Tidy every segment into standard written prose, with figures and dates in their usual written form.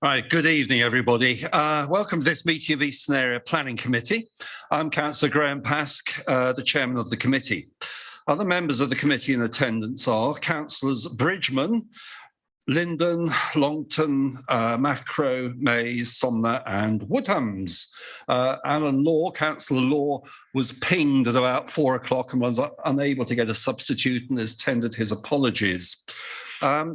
Right, good evening, everybody. Welcome to this meeting of Eastern Area Planning Committee. I'm Councillor Graham Pask, the chairman of the committee. Other members of the committee in attendance are Councillors Bridgman, Linden, Longton, Macro, Mays, Somner and Woodhams. Alan Law, Councillor Law, was pinged at about 4 o'clock and was unable to get a substitute and has tendered his apologies.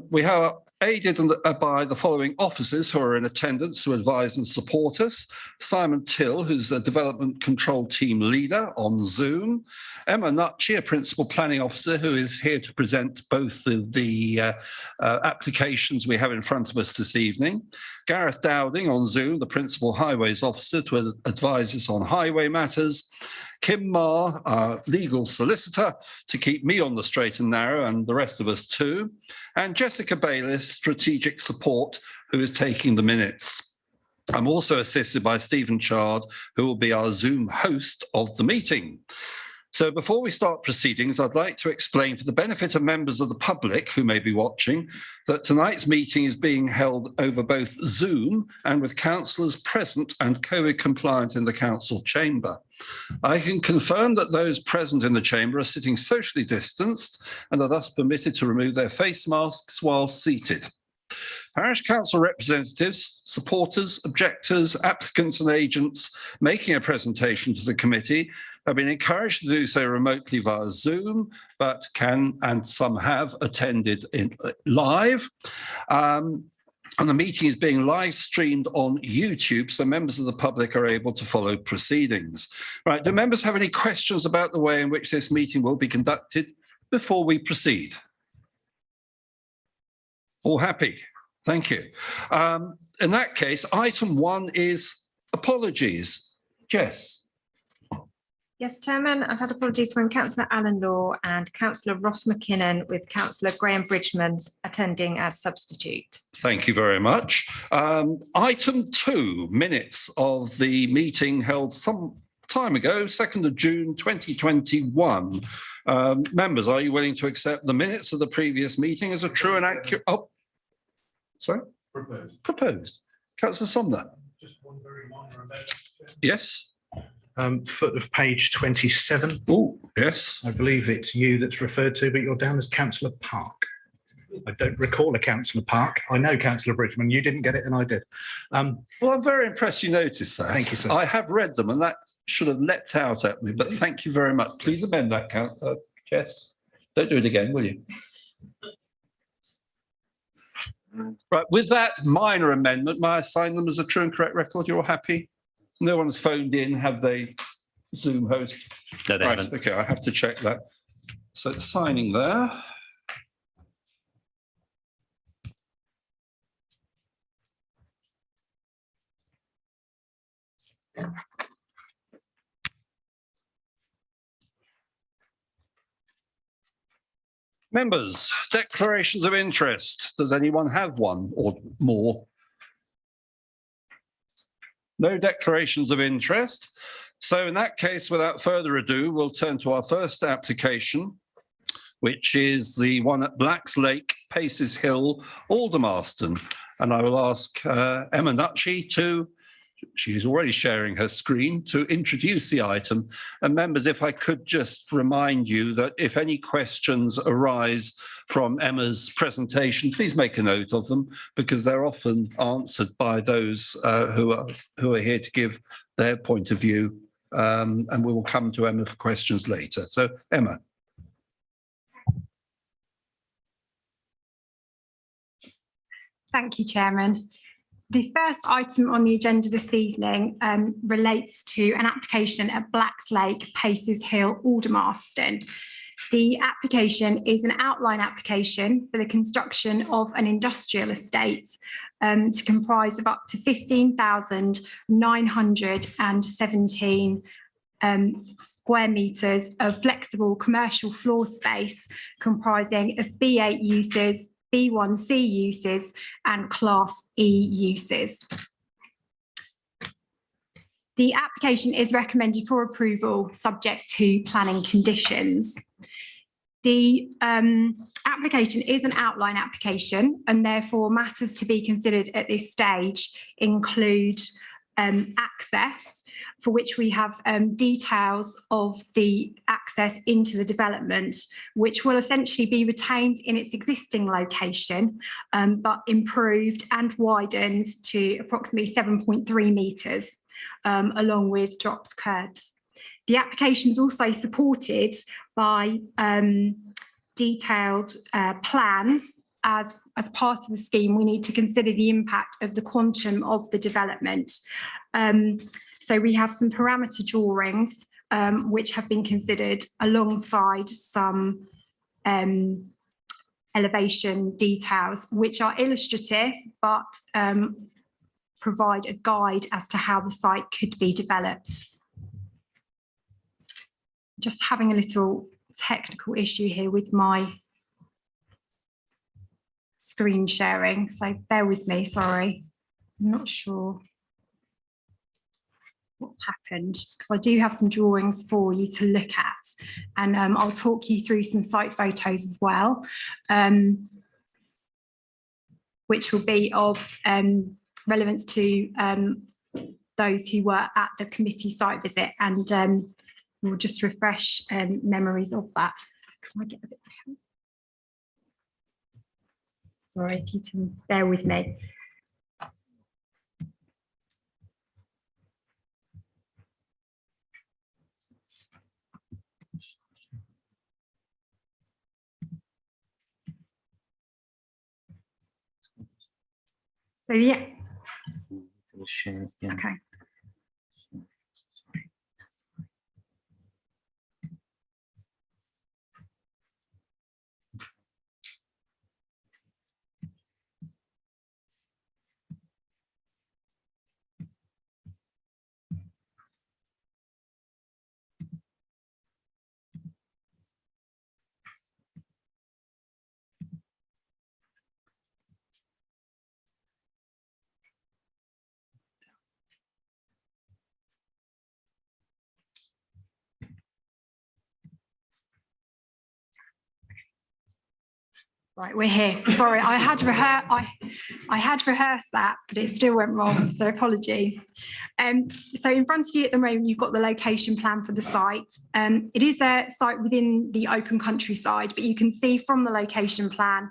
We are aided by the following officers who are in attendance to advise and support us. Simon Till, who's the Development Control Team Leader on Zoom. Emma Nucci, a Principal Planning Officer, who is here to present both of the applications we have in front of us this evening. Gareth Dowding on Zoom, the Principal Highways Officer, to advise us on highway matters. Kim Marr, our legal solicitor, to keep me on the straight and narrow and the rest of us too. And Jessica Bayliss, strategic support, who is taking the minutes. I'm also assisted by Stephen Chard, who will be our Zoom host of the meeting. So before we start proceedings, I'd like to explain for the benefit of members of the public who may be watching that tonight's meeting is being held over both Zoom and with councillors present and COVID compliant in the council chamber. I can confirm that those present in the chamber are sitting socially distanced and are thus permitted to remove their face masks while seated. Parish Council representatives, supporters, objectors, applicants and agents making a presentation to the committee have been encouraged to do so remotely via Zoom, but can, and some have, attended live. And the meeting is being live streamed on YouTube, so members of the public are able to follow proceedings. Right, do members have any questions about the way in which this meeting will be conducted before we proceed? All happy? Thank you. In that case, item 1 is apologies. Jess. Yes, Chairman, I've had apologies from Councillor Alan Law and Councillor Ross McKinnon, with Councillor Graham Bridgman attending as substitute. Thank you very much. Item 2, minutes of the meeting held some time ago, 2nd of June 2021. Members, are you willing to accept the minutes of the previous meeting as a true and accurate? Oh, sorry? Proposed. Councillor Somner. Just one very minor amendment. Yes. Foot of page 27. Oh, yes. I believe it's you that's referred to, but you're down as Councillor Park. I don't recall a Councillor Park. I know Councillor Bridgman. You didn't get it and I did. Well, I'm very impressed you noticed that. Thank you, sir. I have read them and that should have leapt out at me, but thank you very much. Please amend that, Jess. Don't do it again, will you? Right, with that minor amendment, may I sign them as a true and correct record? You're all happy? No one's phoned in, have they, Zoom host? No, they haven't. Okay, I have to check that. So signing there. Members, declarations of interest. Does anyone have one or more? No declarations of interest. So in that case, without further ado, we'll turn to our first application, which is the one at Blacks Lake, Paces Hill, Aldermaston. And I will ask Emma Nucci to, she's already sharing her screen, to introduce the item. And members, if I could just remind you that if any questions arise from Emma's presentation, please make a note of them, because they're often answered by those who are here to give their point of view. And we will come to Emma for questions later. So, Emma. Thank you, Chairman. The first item on the agenda this evening relates to an application at Blacks Lake, Paces Hill, Aldermaston. The application is an outline application for the construction of an industrial estate to comprise of up to 15,917 square metres of flexible commercial floor space, comprising of B8 uses, B1C uses and Class E uses. The application is recommended for approval subject to planning conditions. The application is an outline application, and therefore matters to be considered at this stage include access, for which we have details of the access into the development, which will essentially be retained in its existing location, but improved and widened to approximately 7.3 metres, along with dropped curbs. The application is also supported by detailed plans. As part of the scheme, we need to consider the impact of the quantum of the development. So we have some parameter drawings which have been considered alongside some elevation details, which are illustrative, but provide a guide as to how the site could be developed. Just having a little technical issue here with my screen sharing, so bear with me, sorry. I'm not sure what's happened, because I do have some drawings for you to look at, and I'll talk you through some site photos as well, which will be of relevance to those who were at the committee site visit, and we'll just refresh memories of that. Can I get a bit of help? Sorry, if you can bear with me. So yeah. Okay. Right, we're here. Sorry, I had rehearsed that, but it still went wrong, so apologies. So in front of you at the moment, you've got the location plan for the site. It is a site within the open countryside, but you can see from the location plan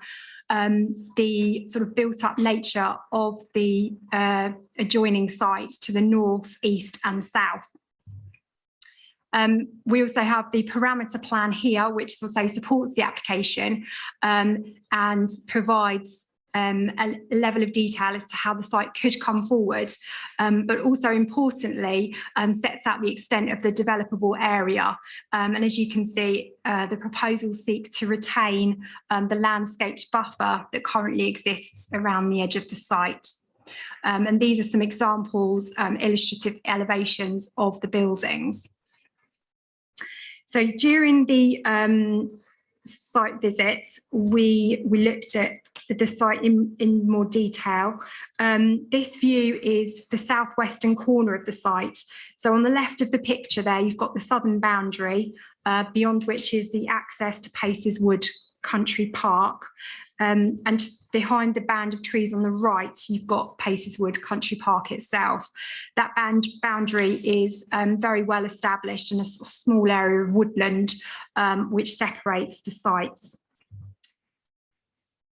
the sort of built-up nature of the adjoining site to the north, east and south. We also have the parameter plan here, which, as I say, supports the application and provides a level of detail as to how the site could come forward, but also importantly sets out the extent of the developable area. And as you can see, the proposals seek to retain the landscaped buffer that currently exists around the edge of the site. And these are some examples, illustrative elevations of the buildings. So during the site visits, we looked at the site in more detail. This view is the southwestern corner of the site. So on the left of the picture there, you've got the southern boundary, beyond which is the access to Paces Wood Country Park. And behind the band of trees on the right, you've got Paces Wood Country Park itself. That boundary is very well established in a sort of small area of woodland, which separates the sites.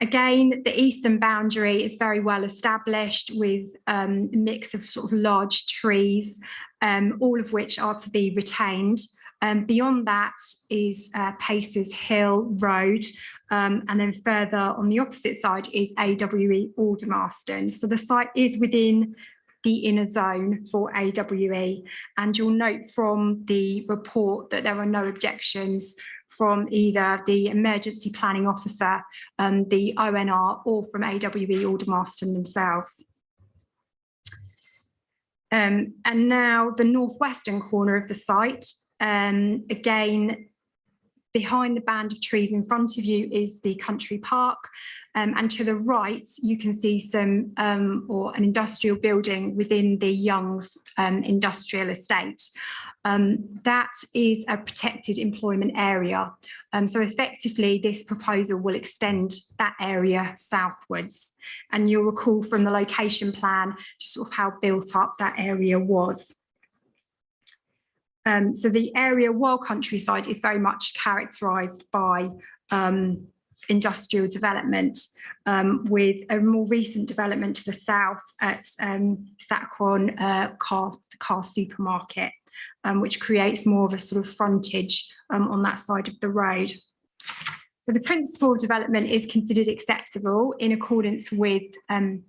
Again, the eastern boundary is very well established with a mix of sort of large trees, all of which are to be retained. Beyond that is Paces Hill Road, and then further on the opposite side is AWE Aldermaston. So the site is within the inner zone for AWE, and you'll note from the report that there are no objections from either the emergency planning officer, the ONR, or from AWE Aldermaston themselves. And now the northwestern corner of the site. Again, behind the band of trees in front of you is the country park, and to the right you can see some or an industrial building within the Young's industrial estate. That is a protected employment area, So effectively, this proposal will extend that area southwards. And you'll recall from the location plan just sort of how built up that area was. So the area, while countryside, is very much characterised by industrial development, with a more recent development to the south at Sacron car supermarket, which creates more of a sort of frontage on that side of the road. So the principle of development is considered acceptable in accordance with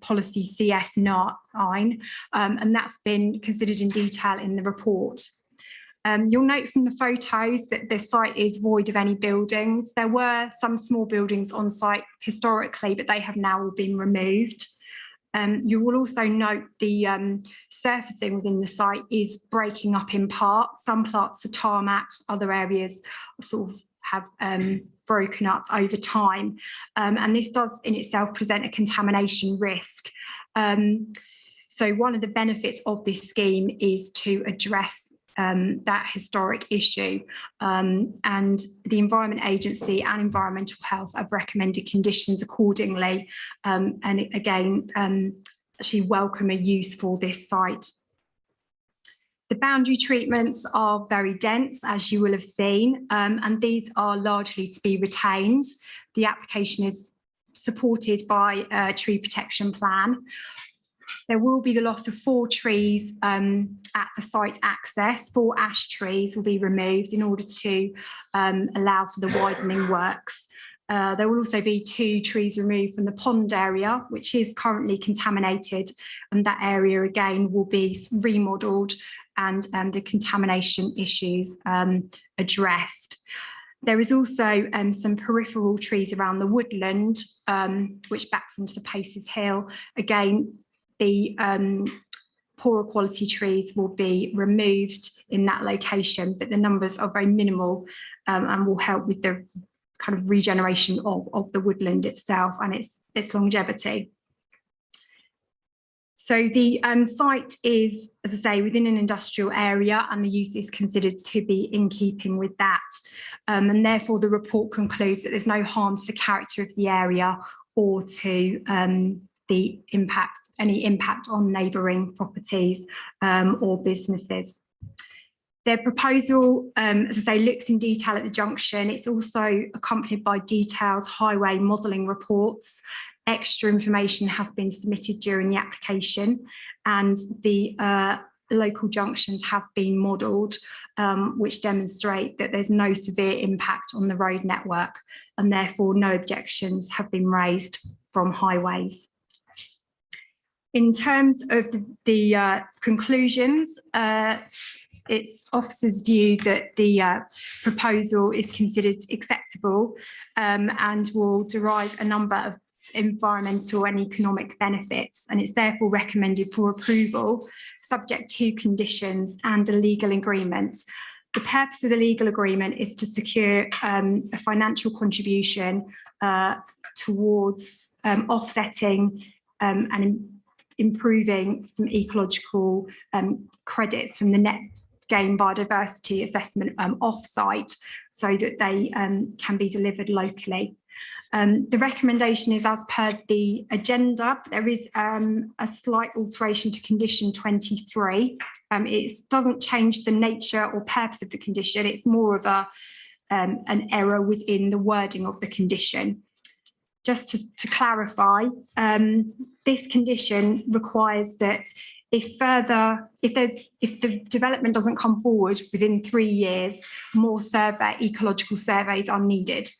policy CS9, and that's been considered in detail in the report. You'll note from the photos that the site is void of any buildings. There were some small buildings on site historically, but they have now all been removed. You will also note the surfacing within the site is breaking up in parts. Some parts are tarmacs, other areas sort of have broken up over time. And this does in itself present a contamination risk. So one of the benefits of this scheme is to address that historic issue, and the Environment Agency and Environmental Health have recommended conditions accordingly, and again actually welcome a use for this site. The boundary treatments are very dense, as you will have seen, and these are largely to be retained. The application is supported by a tree protection plan. There will be the loss of 4 trees at the site access. 4 ash trees will be removed in order to allow for the widening works. There will also be 2 trees removed from the pond area, which is currently contaminated, and that area again will be remodelled and the contamination issues addressed. There is also some peripheral trees around the woodland, which backs onto the Paces Hill. Again, the poorer quality trees will be removed in that location, but the numbers are very minimal and will help with the kind of regeneration of the woodland itself and its longevity. So the site is, as I say, within an industrial area, and the use is considered to be in keeping with that. And therefore, the report concludes that there's no harm to the character of the area or to any impact on neighbouring properties or businesses. Their proposal, as I say, looks in detail at the junction. It's also accompanied by detailed highway modelling reports. Extra information has been submitted during the application, and the local junctions have been modelled, which demonstrate that there's no severe impact on the road network, and therefore no objections have been raised from highways. In terms of the conclusions, it's officers' view that the proposal is considered acceptable and will derive a number of environmental and economic benefits, and it's therefore recommended for approval, subject to conditions and a legal agreement. The purpose of the legal agreement is to secure a financial contribution towards offsetting and improving some ecological credits from the net gain biodiversity assessment off-site, so that they can be delivered locally. The recommendation is as per the agenda. There is a slight alteration to condition 23. It doesn't change the nature or purpose of the condition. It's more of an error within the wording of the condition. Just to clarify, this condition requires that if the development doesn't come forward within 3 years, more ecological surveys are needed.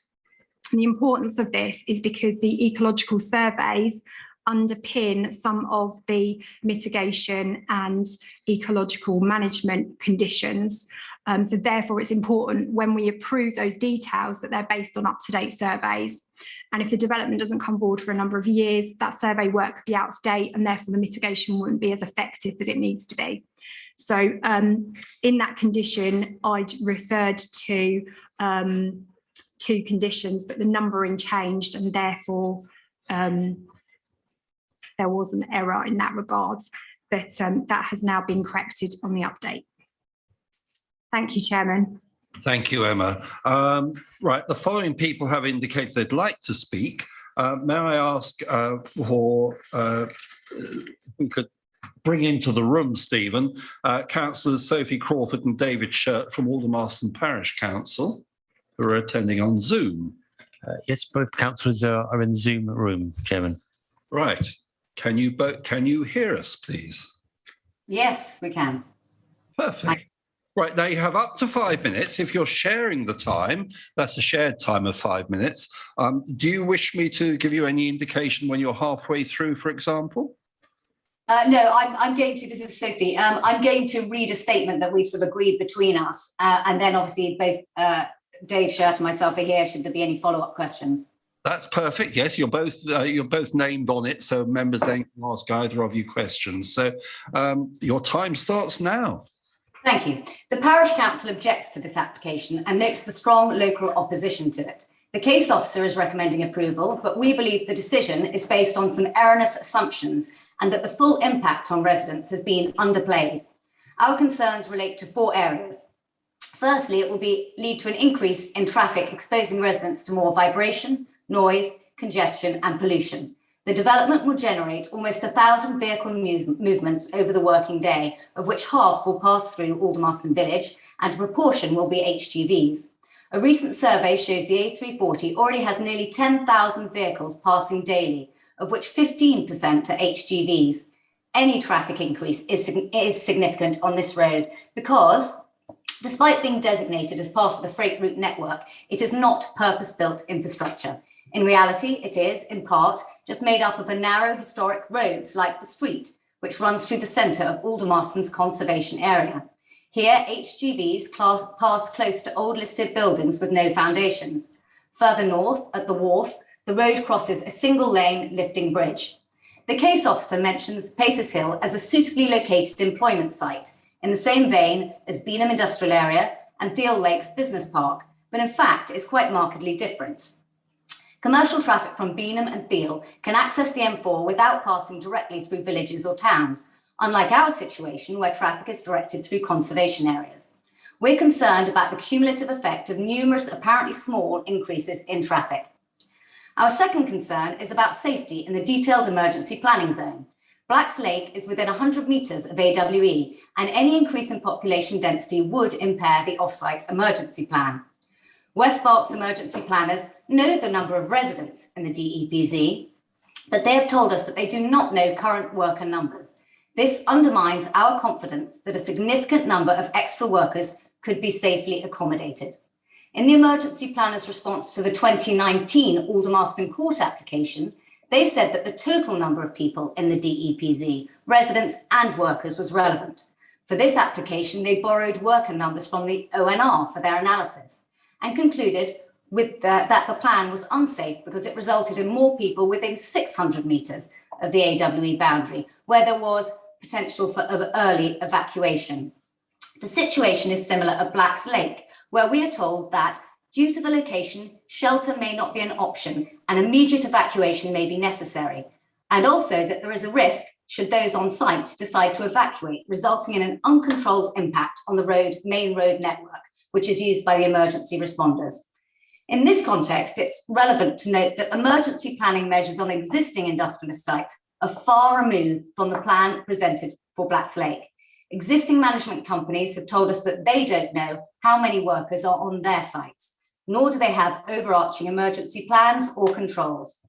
And the importance of this is because the ecological surveys underpin some of the mitigation and ecological management conditions. So therefore, it's important when we approve those details that they're based on up-to-date surveys. And if the development doesn't come forward for a number of years, that survey work could be out of date, and therefore the mitigation wouldn't be as effective as it needs to be. So in that condition, I'd referred to 2 conditions, but the numbering changed, and therefore there was an error in that regard. But that has now been corrected on the update. Thank you, Chairman. Thank you, Emma. Right, the following people have indicated they'd like to speak. May I ask we could bring into the room, Stephen, councillors Sophie Crawford and David Shirt from Aldermaston Parish Council, who are attending on Zoom. Yes, both councillors are in the Zoom room, Chairman. Right. Can you hear us, please? Yes, we can. Perfect. Right, now you have up to 5 minutes. If you're sharing the time, that's a shared time of 5 minutes. Do you wish me to give you any indication when you're halfway through, for example? No, I'm going to, this is Sophie, I'm going to read a statement that we've sort of agreed between us. And then obviously both Dave Shirt and myself are here should there be any follow-up questions. That's perfect. Yes, you're both named on it, so members then can ask either of you questions. So your time starts now. Thank you. The Parish Council objects to this application and notes the strong local opposition to it. The case officer is recommending approval, but we believe the decision is based on some erroneous assumptions and that the full impact on residents has been underplayed. Our concerns relate to 4 areas. Firstly, it will lead to an increase in traffic, exposing residents to more vibration, noise, congestion and pollution. The development will generate almost 1,000 vehicle movements over the working day, of which half will pass through Aldermaston Village and a proportion will be HGVs. A recent survey shows the A340 already has nearly 10,000 vehicles passing daily, of which 15% are HGVs. Any traffic increase is significant on this road because, despite being designated as part of the freight route network, it is not purpose-built infrastructure. In reality, it is, in part, just made up of a narrow historic roads like the street, which runs through the centre of Aldermaston's conservation area. Here, HGVs pass close to old listed buildings with no foundations. Further north, at the wharf, the road crosses a single-lane lifting bridge. The case officer mentions Paces Hill as a suitably located employment site, in the same vein as Beanham Industrial Area and Thiel Lakes Business Park, but in fact is quite markedly different. Commercial traffic from Beanham and Thiel can access the M4 without passing directly through villages or towns, unlike our situation where traffic is directed through conservation areas. We're concerned about the cumulative effect of numerous apparently small increases in traffic. Our second concern is about safety in the detailed emergency planning zone. Blacks Lake is within 100 metres of AWE, and any increase in population density would impair the off-site emergency plan. West Berks emergency planners know the number of residents in the DEPZ, but they have told us that they do not know current worker numbers. This undermines our confidence that a significant number of extra workers could be safely accommodated. In the emergency planner's response to the 2019 Aldermaston Court application, they said that the total number of people in the DEPZ, residents and workers, was relevant. For this application, they borrowed worker numbers from the ONR for their analysis and concluded that the plan was unsafe because it resulted in more people within 600 metres of the AWE boundary, where there was potential for early evacuation. The situation is similar at Blacks Lake, where we are told that due to the location, shelter may not be an option and immediate evacuation may be necessary, and also that there is a risk should those on site decide to evacuate, resulting in an uncontrolled impact on the main road network, which is used by the emergency responders. In this context, it's relevant to note that emergency planning measures on existing industrial sites are far removed from the plan presented for Blacks Lake. Existing management companies have told us that they don't know how many workers are on their sites, nor do they have overarching emergency plans or controls.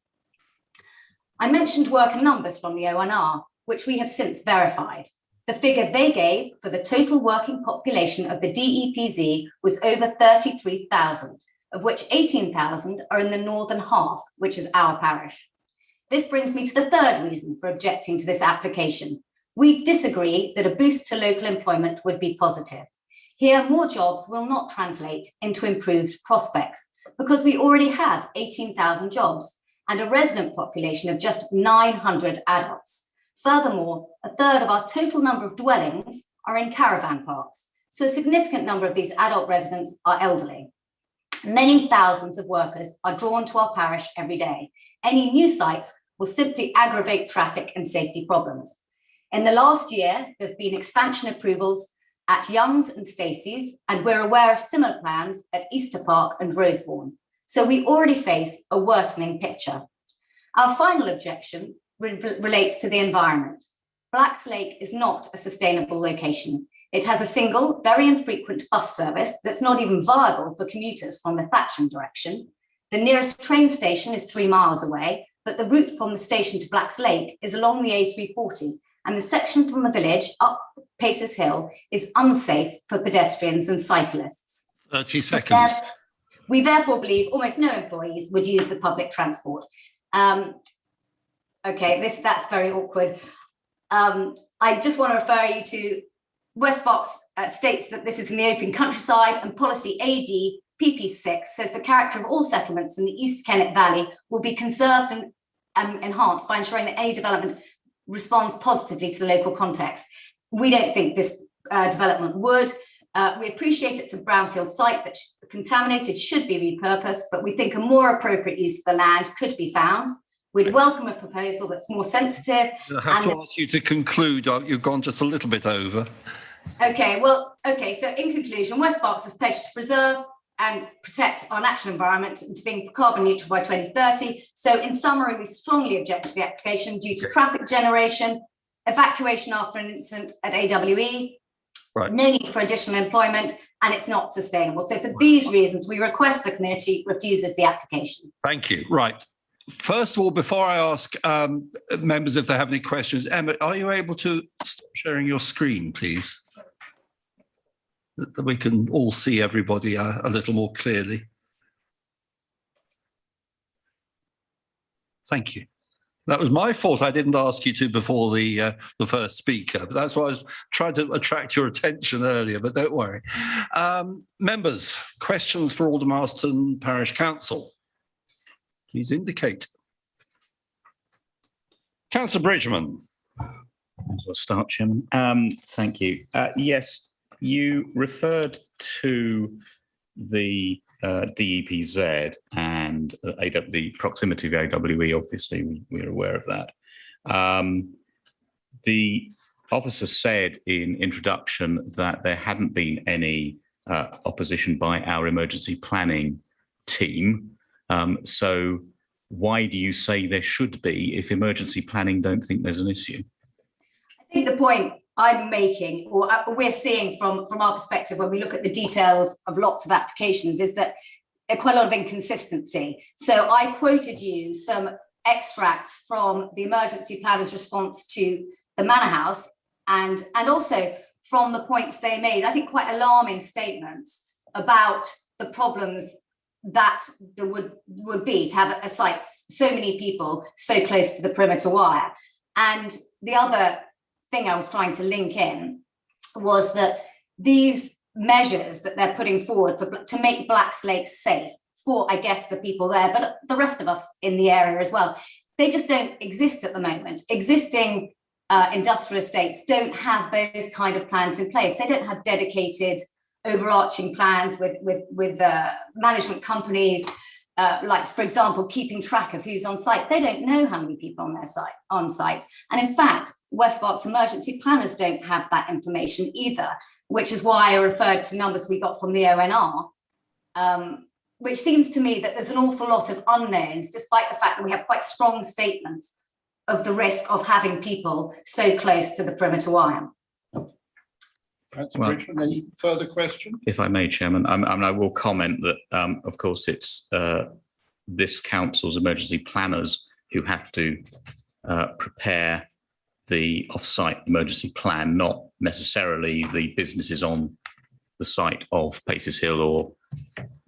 I mentioned worker numbers from the ONR, which we have since verified. The figure they gave for the total working population of the DEPZ was over 33,000, of which 18,000 are in the northern half, which is our parish. This brings me to the third reason for objecting to this application. We disagree that a boost to local employment would be positive. Here, more jobs will not translate into improved prospects because we already have 18,000 jobs and a resident population of just 900 adults. Furthermore, a third of our total number of dwellings are in caravan parks, so a significant number of these adult residents are elderly. Many thousands of workers are drawn to our parish every day. Any new sites will simply aggravate traffic and safety problems. In the last year, there have been expansion approvals at Young's and Stacey's, and we're aware of similar plans at Easter Park and Rosebourne. So we already face a worsening picture. Our final objection relates to the environment. Blacks Lake is not a sustainable location. It has a single, very infrequent bus service that's not even viable for commuters from the Thatcham direction. The nearest train station is 3 miles away, but the route from the station to Blacks Lake is along the A340, and the section from the village up Paces Hill is unsafe for pedestrians and cyclists. 30 seconds. We therefore believe almost no employees would use the public transport. Okay, that's very awkward. I just want to refer you to West Berks states that this is in the open countryside, and policy AD PP6 says the character of all settlements in the East Kennet Valley will be conserved and enhanced by ensuring that any development responds positively to the local context. We don't think this development would. We appreciate it's a brownfield site that contaminated should be repurposed, but we think a more appropriate use of the land could be found. We'd welcome a proposal that's more sensitive. I have to ask you to conclude. You've gone just a little bit over. Okay, so in conclusion, West Berks has pledged to preserve and protect our natural environment and to being carbon neutral by 2030. So in summary, we strongly object to the application due to traffic generation, evacuation after an incident at AWE, no need for additional employment, and it's not sustainable. So for these reasons, we request the committee refuses the application. Thank you. Right. First of all, before I ask members if they have any questions, Emma, are you able to stop sharing your screen, please? That we can all see everybody a little more clearly. Thank you. That was my fault. I didn't ask you to before the first speaker, but that's why I was trying to attract your attention earlier, but don't worry. Members, questions for Aldermaston Parish Council? Please indicate. Councillor Bridgman. I'll start, Chairman. Thank you. Yes, you referred to the DEPZ and the proximity of AWE. Obviously, we're aware of that. The officer said in introduction that there hadn't been any opposition by our emergency planning team. So why do you say there should be if emergency planning don't think there's an issue? I think the point I'm making, or we're seeing from our perspective when we look at the details of lots of applications, is that there's quite a lot of inconsistency. So I quoted you some extracts from the emergency planner's response to the Manor House and also from the points they made, I think quite alarming statements about the problems that there would be to have a site, so many people so close to the perimeter wire. And the other thing I was trying to link in was that these measures that they're putting forward to make Blacks Lake safe for, I guess, the people there, but the rest of us in the area as well, they just don't exist at the moment. Existing industrial estates don't have those kind of plans in place. They don't have dedicated overarching plans with management companies, like, for example, keeping track of who's on site. They don't know how many people on site. And in fact, West Berks emergency planners don't have that information either, which is why I referred to numbers we got from the ONR, which seems to me that there's an awful lot of unknowns, despite the fact that we have quite strong statements of the risk of having people so close to the perimeter wire. Well, any further questions? If I may, Chairman, I will comment that, of course, it's this council's emergency planners who have to prepare the off-site emergency plan, not necessarily the businesses on the site of Paces Hill or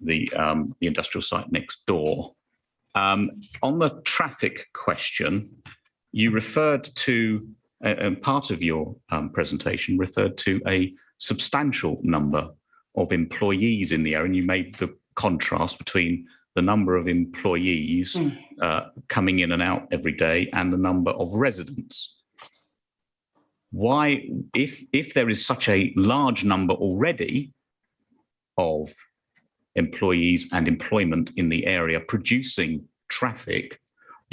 the industrial site next door. On the traffic question, you referred to, and part of your presentation referred to a substantial number of employees in the area, and you made the contrast between the number of employees coming in and out every day and the number of residents. Why, if there is such a large number already of employees and employment in the area producing traffic,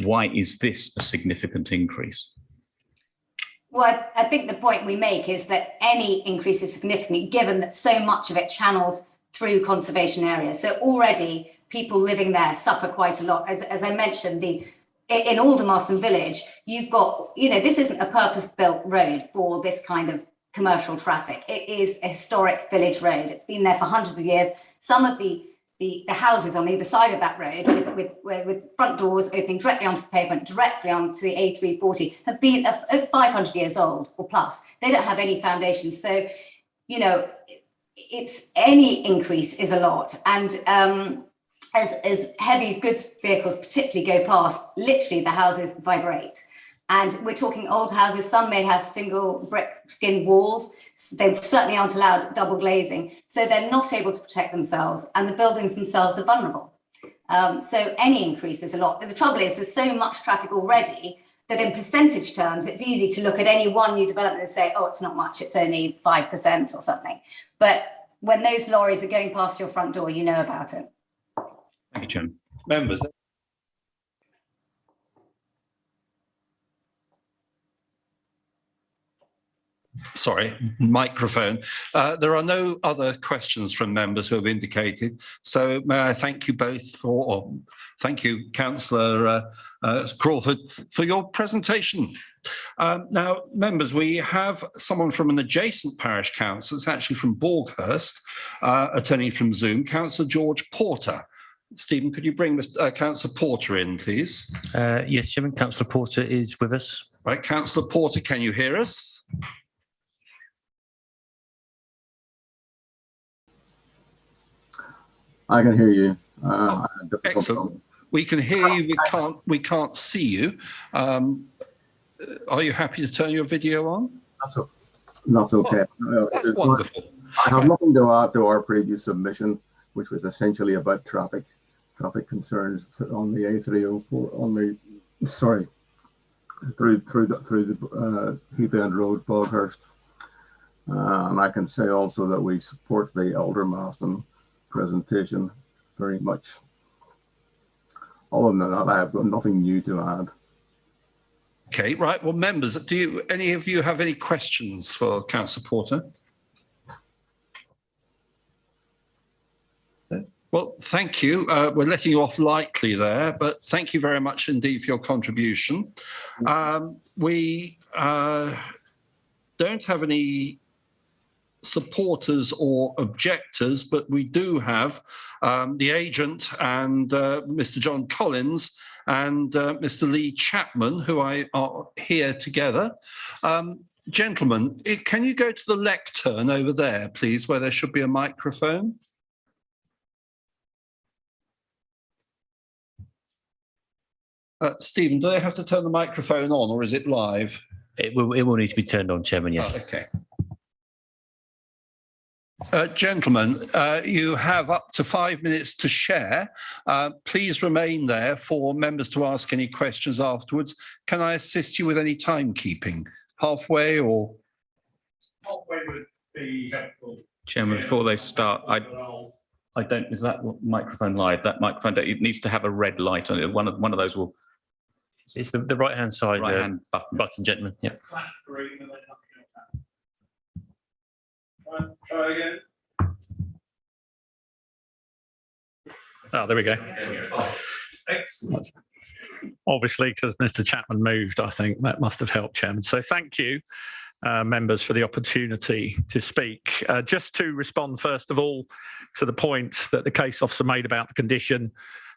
why is this a significant increase? Well, I think the point we make is that any increase is significant, given that so much of it channels through conservation areas. So already people living there suffer quite a lot. As I mentioned, in Aldermaston Village, you've got, this isn't a purpose-built road for this kind of commercial traffic. It is a historic village road. It's been there for hundreds of years. Some of the houses on either side of that road with front doors opening directly onto the pavement, directly onto the A340, have been over 500 years old or plus. They don't have any foundations. So, it's any increase is a lot. And as heavy goods vehicles particularly go past, literally the houses vibrate. And we're talking old houses. Some may have single brick skin walls. They certainly aren't allowed double glazing. So they're not able to protect themselves, and the buildings themselves are vulnerable. So any increase is a lot. But the trouble is there's so much traffic already that in percentage terms, it's easy to look at any one new development and say, oh, it's not much, it's only 5% or something. But when those lorries are going past your front door, you know about it. Thank you, Chairman. Members. Sorry, microphone. There are no other questions from members who have indicated. So may I thank you both thank you, Councillor Crawford, for your presentation. Now, members, we have someone from an adjacent parish council. It's actually from Borghurst, attending from Zoom, Councillor George Porter. Stephen, could you bring Councillor Porter in, please? Yes, Chairman, Councillor Porter is with us. Right, Councillor Porter, can you hear us? I can hear you. Excellent. We can hear you. We can't see you. Are you happy to turn your video on? That's okay. That's wonderful. I have nothing to add to our previous submission, which was essentially about traffic concerns on the A304 through the Heath End Road, Boghurst. And I can say also that we support the Aldermaston presentation very much. Other than that, I have got nothing new to add. Okay, right. Well, members, do any of you have any questions for Councillor Porter? Well, thank you. We're letting you off lightly there, but thank you very much indeed for your contribution. We don't have any supporters or objectors, but we do have the agent and Mr. John Collins and Mr. Lee Chapman, who are here together. Gentlemen, can you go to the lectern over there, please, where there should be a microphone? Stephen, do they have to turn the microphone on, or is it live? It will need to be turned on, Chairman, yes. Oh, okay. Gentlemen, you have up to 5 minutes to share. Please remain there for members to ask any questions afterwards. Can I assist you with any timekeeping? Halfway or? Halfway would be helpful. Chairman, before they start, I don't, is that microphone live? That microphone, it needs to have a red light on it. One of those will. It's the right-hand side Right-hand button, gentlemen. Yeah. Flash green and then nothing. Try again. Oh, there we go. Excellent. Obviously, because Mr. Chapman moved, I think that must have helped, Chairman. So thank you, members, for the opportunity to speak. Just to respond, first of all, to the point that the case officer made about the condition,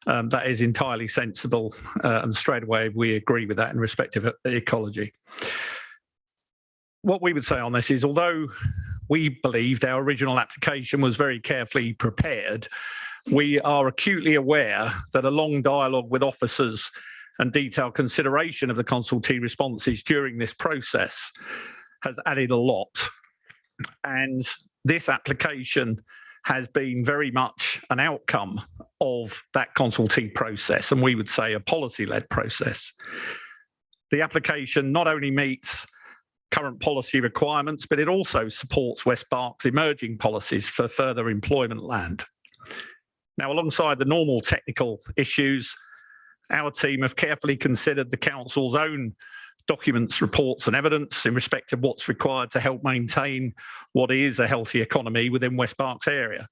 that is entirely sensible, and straight away we agree with that in respect of ecology. What we would say on this is, although we believed our original application was very carefully prepared, we are acutely aware that a long dialogue with officers and detailed consideration of the consultee responses during this process has added a lot. And this application has been very much an outcome of that consultee process, and we would say a policy-led process. The application not only meets current policy requirements, but it also supports West Berk's emerging policies for further employment land. Now, alongside the normal technical issues, our team have carefully considered the council's own documents, reports and evidence in respect of what's required to help maintain what is a healthy economy within West Berks area.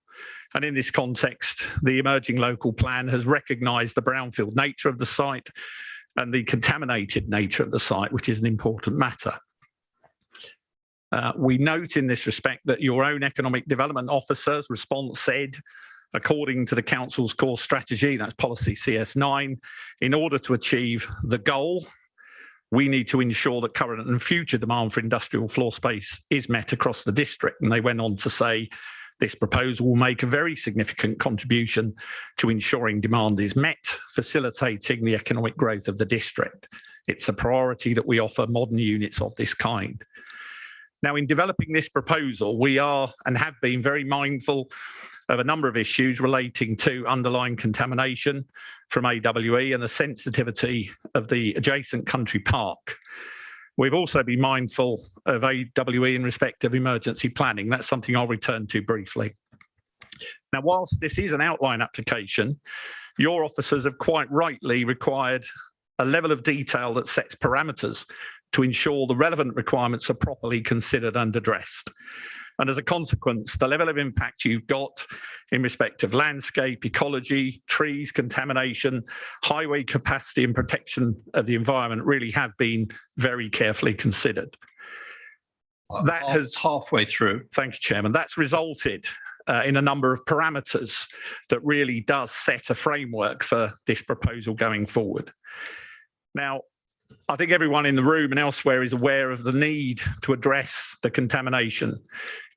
And in this context, the emerging local plan has recognised the brownfield nature of the site and the contaminated nature of the site, which is an important matter. We note in this respect that your own economic development officer's response said, according to the council's core strategy, that's policy CS9, in order to achieve the goal, we need to ensure that current and future demand for industrial floor space is met across the district. And they went on to say, this proposal will make a very significant contribution to ensuring demand is met, facilitating the economic growth of the district. It's a priority that we offer modern units of this kind. Now, in developing this proposal, we are and have been very mindful of a number of issues relating to underlying contamination from AWE and the sensitivity of the adjacent country park. We've also been mindful of AWE in respect of emergency planning. That's something I'll return to briefly. Now, whilst this is an outline application, your officers have quite rightly required a level of detail that sets parameters to ensure the relevant requirements are properly considered and addressed. And as a consequence, the level of impact you've got in respect of landscape, ecology, trees, contamination, highway capacity and protection of the environment really have been very carefully considered. That has halfway through. Thank you, Chairman. That's resulted in a number of parameters that really does set a framework for this proposal going forward. Now, I think everyone in the room and elsewhere is aware of the need to address the contamination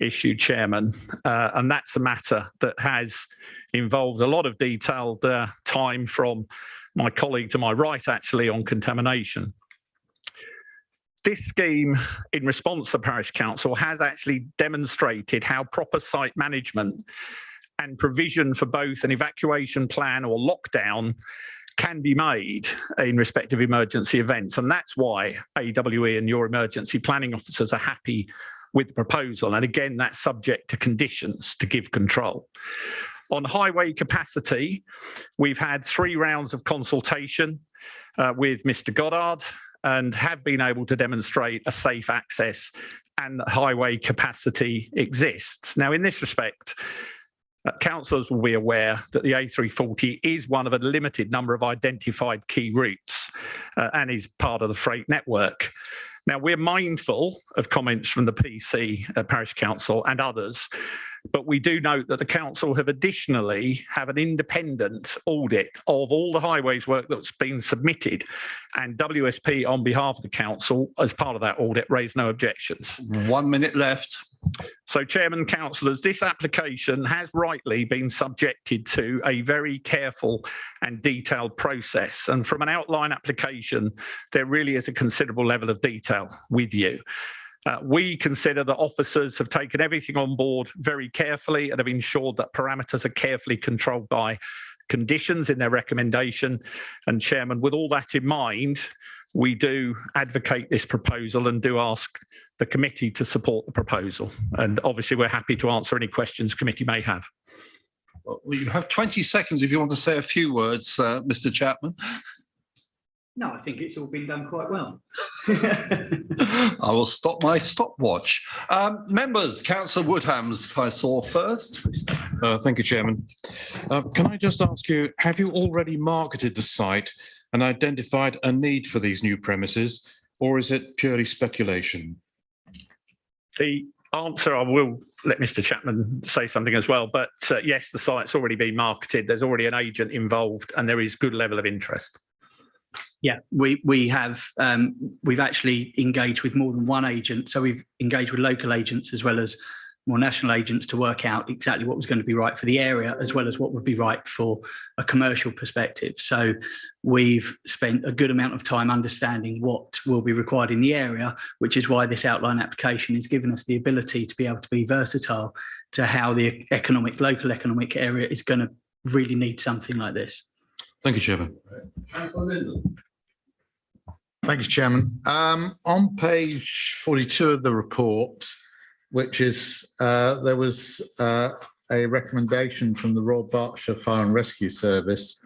issue, Chairman, and that's a matter that has involved a lot of detailed time from my colleague to my right, actually, on contamination. This scheme, in response to Parish Council, has actually demonstrated how proper site management and provision for both an evacuation plan or lockdown can be made in respect of emergency events. And that's why AWE and your emergency planning officers are happy with the proposal. And again, that's subject to conditions to give control. On highway capacity, we've had 3 rounds of consultation with Mr. Goddard and have been able to demonstrate a safe access and highway capacity exists. Now, in this respect, councillors will be aware that the A340 is one of a limited number of identified key routes and is part of the freight network. Now, we're mindful of comments from the PC, Parish Council and others, but we do note that the council have additionally have an independent audit of all the highways work that's been submitted, and WSP on behalf of the council, as part of that audit, raised no objections. 1 minute left. So, Chairman, councillors, this application has rightly been subjected to a very careful and detailed process. And from an outline application, there really is a considerable level of detail with you. We consider that officers have taken everything on board very carefully and have ensured that parameters are carefully controlled by conditions in their recommendation. And, Chairman, with all that in mind, we do advocate this proposal and do ask the committee to support the proposal. And obviously, we're happy to answer any questions committee may have. Well, you have 20 seconds if you want to say a few words, Mr. Chapman. No, I think it's all been done quite well. I will stop my stopwatch. Members, Councillor Woodhams, I saw first. Thank you, Chairman. Can I just ask you, have you already marketed the site and identified a need for these new premises, or is it purely speculation? The answer, I will let Mr. Chapman say something as well, but yes, the site's already been marketed. There's already an agent involved and there is good level of interest. Yeah, we have. We've actually engaged with more than one agent. So we've engaged with local agents as well as more national agents to work out exactly what was going to be right for the area, as well as what would be right for a commercial perspective. So we've spent a good amount of time understanding what will be required in the area, which is why this outline application has given us the ability to be able to be versatile to how the local economic area is going to really need something like this. Thank you, Chairman. Thank you, Chairman. On page 42 of the report, which is there was a recommendation from the Royal Berkshire Fire and Rescue Service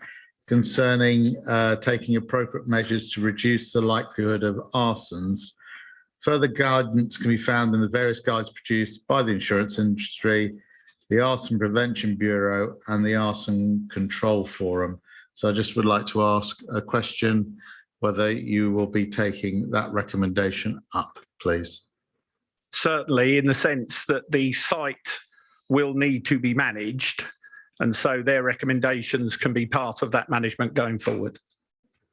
concerning taking appropriate measures to reduce the likelihood of arsons. Further guidance can be found in the various guides produced by the insurance industry, the Arson Prevention Bureau and the Arson Control Forum. So I just would like to ask a question whether you will be taking that recommendation up, please. Certainly, in the sense that the site will need to be managed, and so their recommendations can be part of that management going forward.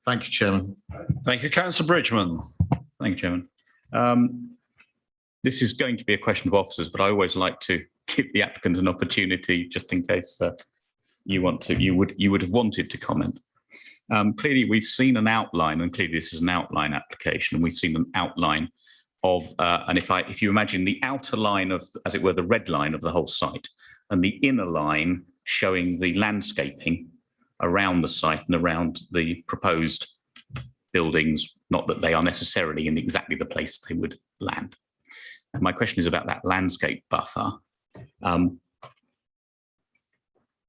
Thank you, Chairman. Thank you, Councillor Bridgman. Thank you, Chairman. This is going to be a question of officers, but I always like to give the applicant an opportunity just in case you would have wanted to comment. Clearly, we've seen an outline, and clearly this is an outline application, and we've seen an outline of, and if you imagine the outer line of, as it were, the red line of the whole site, and the inner line showing the landscaping around the site and around the proposed buildings, not that they are necessarily in exactly the place they would land. And my question is about that landscape buffer.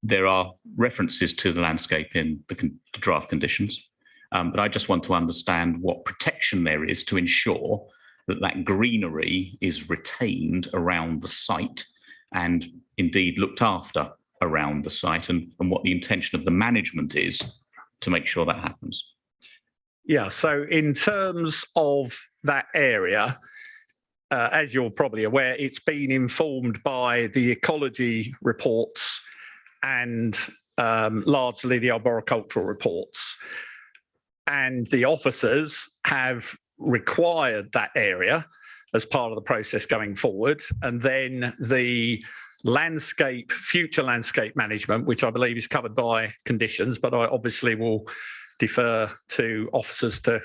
There are references to the landscape in the draft conditions, but I just want to understand what protection there is to ensure that that greenery is retained around the site and indeed looked after around the site, and what the intention of the management is to make sure that happens. Yeah, so in terms of that area, as you're probably aware, it's been informed by the ecology reports and largely the arboricultural reports. And the officers have required that area as part of the process going forward. And then the landscape, future landscape management, which I believe is covered by conditions, but I obviously will defer to officers to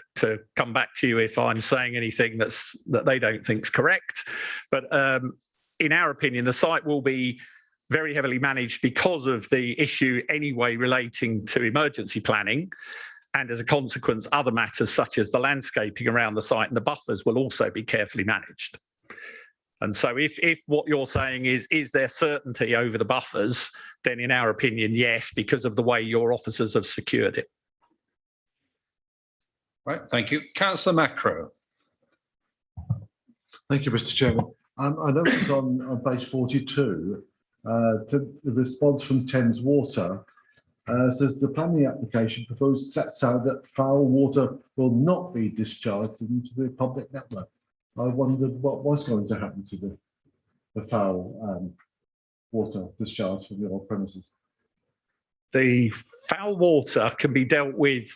come back to you if I'm saying anything that they don't think is correct. But in our opinion, the site will be very heavily managed because of the issue anyway relating to emergency planning. And as a consequence, other matters such as the landscaping around the site and the buffers will also be carefully managed. And so if what you're saying is there certainty over the buffers, then in our opinion, yes, because of the way your officers have secured it. Right, thank you. Councillor Macro. Thank you, Mr. Chairman. I noticed on page 42, the response from Thames Water says the planning application proposed sets out that foul water will not be discharged into the public network. I wondered what was going to happen to the foul water discharge from your premises. The foul water can be dealt with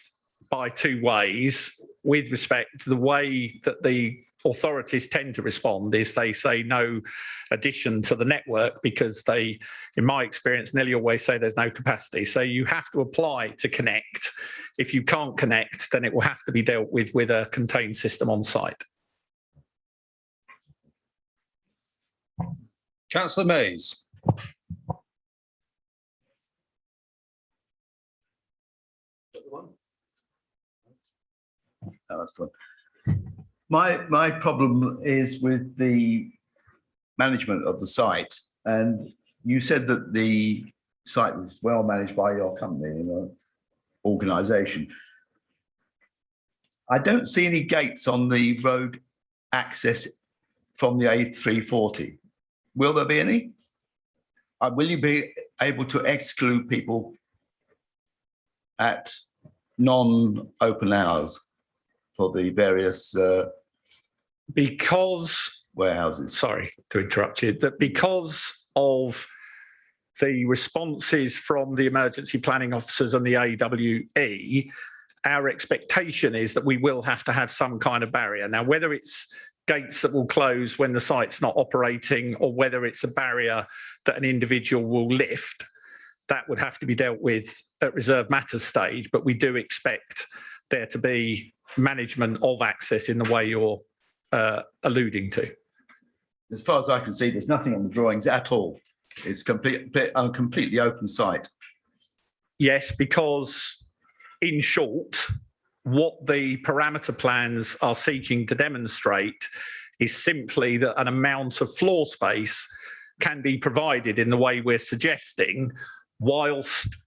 by two ways. With respect to the way that the authorities tend to respond is they say no addition to the network because they, in my experience, nearly always say there's no capacity. So you have to apply to connect. If you can't connect, then it will have to be dealt with a contained system on site. Councillor Mays. Oh, that's the one. My problem is with the management of the site, and you said that the site was well managed by your company and organisation. I don't see any gates on the road access from the A340. Will there be any? Will you be able to exclude people at non-open hours for the various warehouses? Sorry to interrupt you, that because of the responses from the emergency planning officers and the AWE, our expectation is that we will have to have some kind of barrier. Now, whether it's gates that will close when the site's not operating or whether it's a barrier that an individual will lift, that would have to be dealt with at reserved matters stage. But we do expect there to be management of access in the way you're alluding to. As far as I can see, there's nothing on the drawings at all. It's a completely open site. Yes, because in short, what the parameter plans are seeking to demonstrate is simply that an amount of floor space can be provided in the way we're suggesting, whilst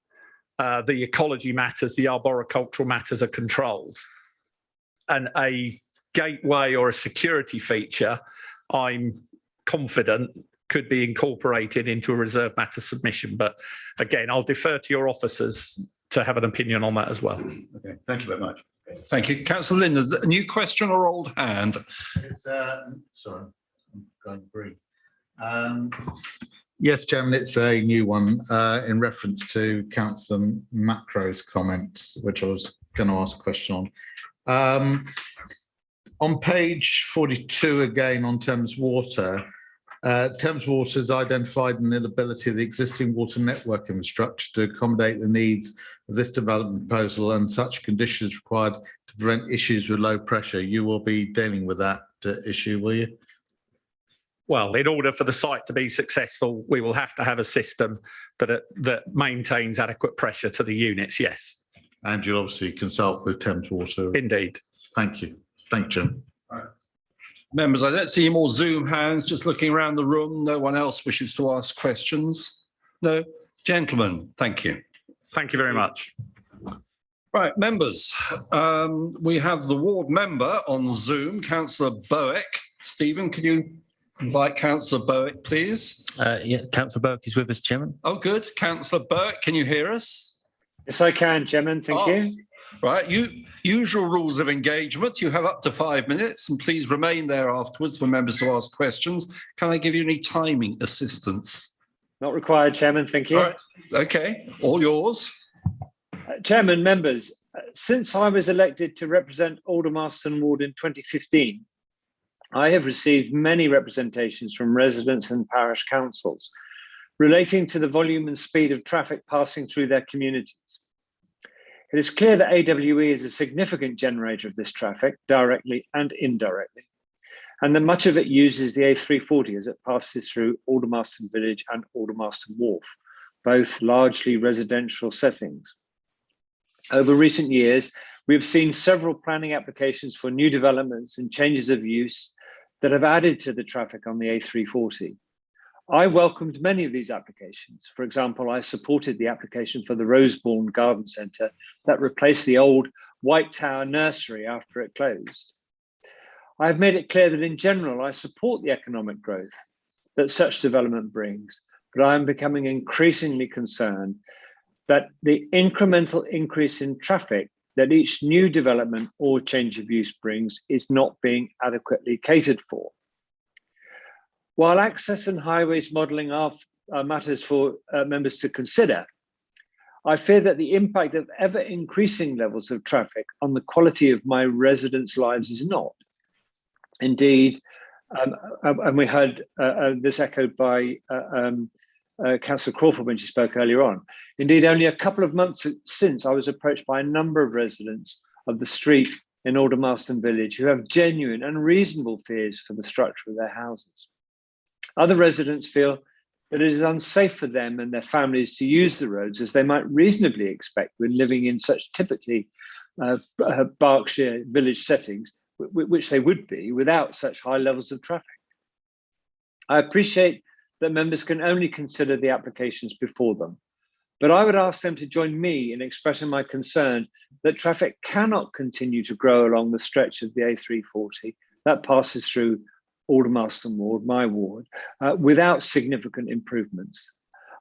the ecology matters, the arboricultural matters are controlled. And a gateway or a security feature, I'm confident, could be incorporated into a reserve matter submission. But again, I'll defer to your officers to have an opinion on that as well. Okay, thank you very much. Thank you. Councillor Linden, a new question or old hand? It's, sorry, I'm going green. Yes, Chairman, it's a new one in reference to Councillor Macro's comments, which I was going to ask a question on. On page 42, again, on Thames Water, Thames Water has identified an inability of the existing water network infrastructure to accommodate the needs of this development proposal and such conditions required to prevent issues with low pressure. You will be dealing with that issue, will you? Well, in order for the site to be successful, we will have to have a system that maintains adequate pressure to the units, yes. And you'll obviously consult with Thames Water. Indeed. Thank you. Thank you, Jim. Members, I don't see any more Zoom hands, just looking around the room. No one else wishes to ask questions? No? Gentlemen, thank you. Thank you very much. Right, members, we have the ward member on Zoom, Councillor Bowick. Stephen, can you invite Councillor Bowick, please? Yeah, Councillor Burke is with us, Chairman. Oh, good. Councillor Bowick, can you hear us? Yes, I can, Chairman. Thank you. Right, usual rules of engagement. You have up to 5 minutes, and please remain there afterwards for members to ask questions. Can I give you any timing assistance? Not required, Chairman. Thank you. All right. Okay, all yours. Chairman, members, since I was elected to represent Aldermaston Ward in 2015, I have received many representations from residents and parish councils relating to the volume and speed of traffic passing through their communities. It is clear that AWE is a significant generator of this traffic, directly and indirectly, and that much of it uses the A340 as it passes through Aldermaston Village and Aldermaston Wharf, both largely residential settings. Over recent years, we've seen several planning applications for new developments and changes of use that have added to the traffic on the A340. I welcomed many of these applications. For example, I supported the application for the Rosebourne Garden Centre that replaced the old White Tower Nursery after it closed. I've made it clear that in general, I support the economic growth that such development brings, but I am becoming increasingly concerned that the incremental increase in traffic that each new development or change of use brings is not being adequately catered for. While access and highways modelling are matters for members to consider, I fear that the impact of ever increasing levels of traffic on the quality of my residents' lives is not. Indeed, and we heard this echoed by Councillor Crawford when she spoke earlier on. Indeed, only a couple of months since, I was approached by a number of residents of the street in Aldermaston Village who have genuine and reasonable fears for the structure of their houses. Other residents feel that it is unsafe for them and their families to use the roads as they might reasonably expect when living in such typically Berkshire village settings, which they would be without such high levels of traffic. I appreciate that members can only consider the applications before them, but I would ask them to join me in expressing my concern that traffic cannot continue to grow along the stretch of the A340 that passes through Aldermaston Ward, my ward, without significant improvements.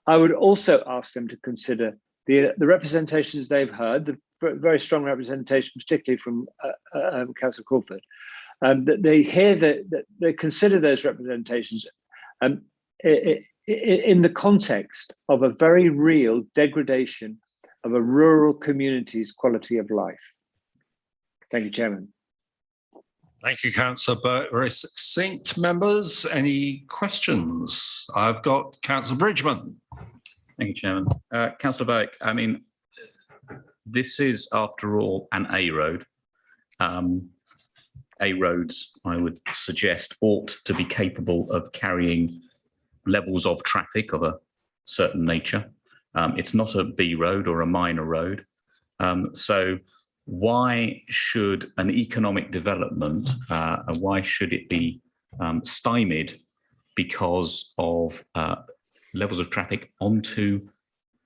I would also ask them to consider the representations they've heard, the very strong representation, particularly from Councillor Crawford, that they hear that they consider those representations in the context of a very real degradation of a rural community's quality of life. Thank you, Chairman. Thank you, Councillor Burt. Very succinct. Members, any questions? I've got Councillor Bridgman. Thank you, Chairman. Councillor Burke, I mean, this is, after all, an A road. A roads, I would suggest, ought to be capable of carrying levels of traffic of a certain nature. It's not a B road or a minor road. So why should an economic development, why should it be stymied because of levels of traffic onto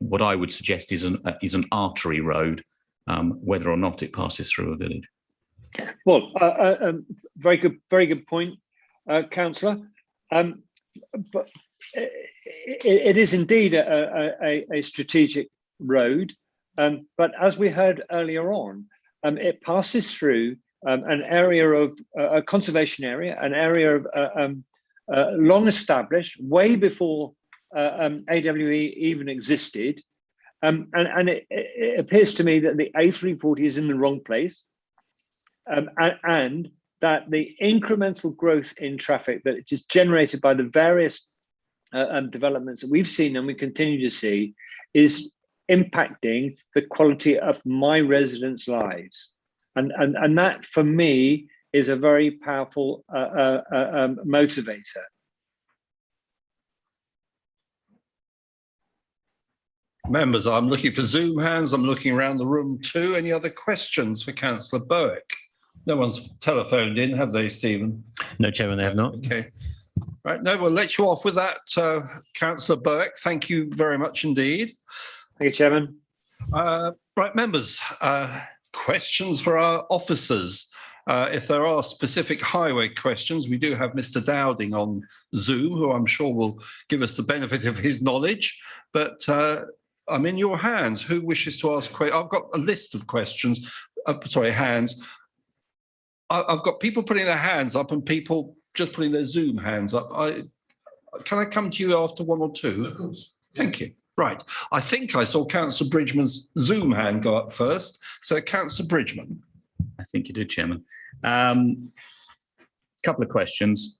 what I would suggest is an artery road, whether or not it passes through a village. Well, very good point, Councillor. But it is indeed a strategic road, but as we heard earlier on, it passes through an area of a conservation area, an area of long established, way before AWE even existed, and it appears to me that the A340 is in the wrong place, and that the incremental growth in traffic that is generated by the various developments that we've seen and we continue to see is impacting the quality of my residents' lives. And that, for me, is a very powerful motivator. Members, I'm looking for Zoom hands. I'm looking around the room too. Any other questions for Councillor Berwick? No one's telephoned in, have they, Stephen? No, Chairman, they have not. Okay. Right, no, we'll let you off with that, Councillor Berwick. Thank you very much indeed. Thank you, Chairman. Right, members, questions for our officers. If there are specific highway questions, we do have Mr. Dowding on Zoom, who I'm sure will give us the benefit of his knowledge. But I'm in your hands. Who wishes to ask questions? I've got a list of questions. Hands. I've got people putting their hands up and people just putting their Zoom hands up. Can I come to you after one or two? Of course. Thank you. Right. I think I saw Councillor Bridgman's Zoom hand go up first. So, Councillor Bridgman. I think you did, Chairman. Couple of questions.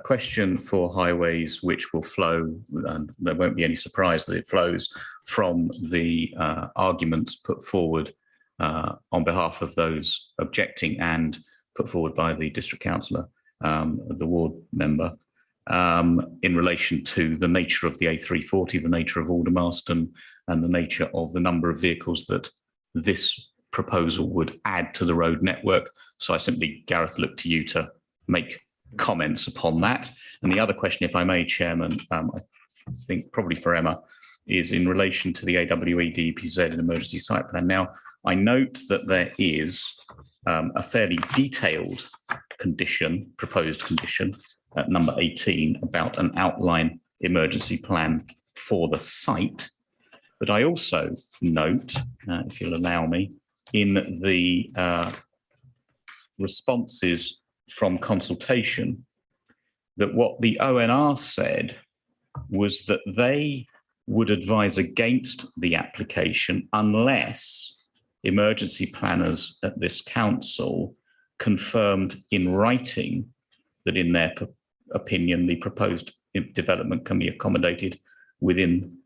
Question for highways, which will flow, and there won't be any surprise that it flows from the arguments put forward on behalf of those objecting and put forward by the district councillor, the ward member, in relation to the nature of the A340, the nature of Aldermaston, and the nature of the number of vehicles that this proposal would add to the road network. So I simply, Gareth, look to you to make comments upon that. And the other question, if I may, Chairman, I think probably for Emma, is in relation to the AWE DPZ and emergency site plan. Now, I note that there is a fairly detailed condition, proposed condition at number 18 about an outline emergency plan for the site. But I also note, if you'll allow me, in the responses from consultation, that what the ONR said was that they would advise against the application unless emergency planners at this council confirmed in writing that in their opinion, the proposed development can be accommodated within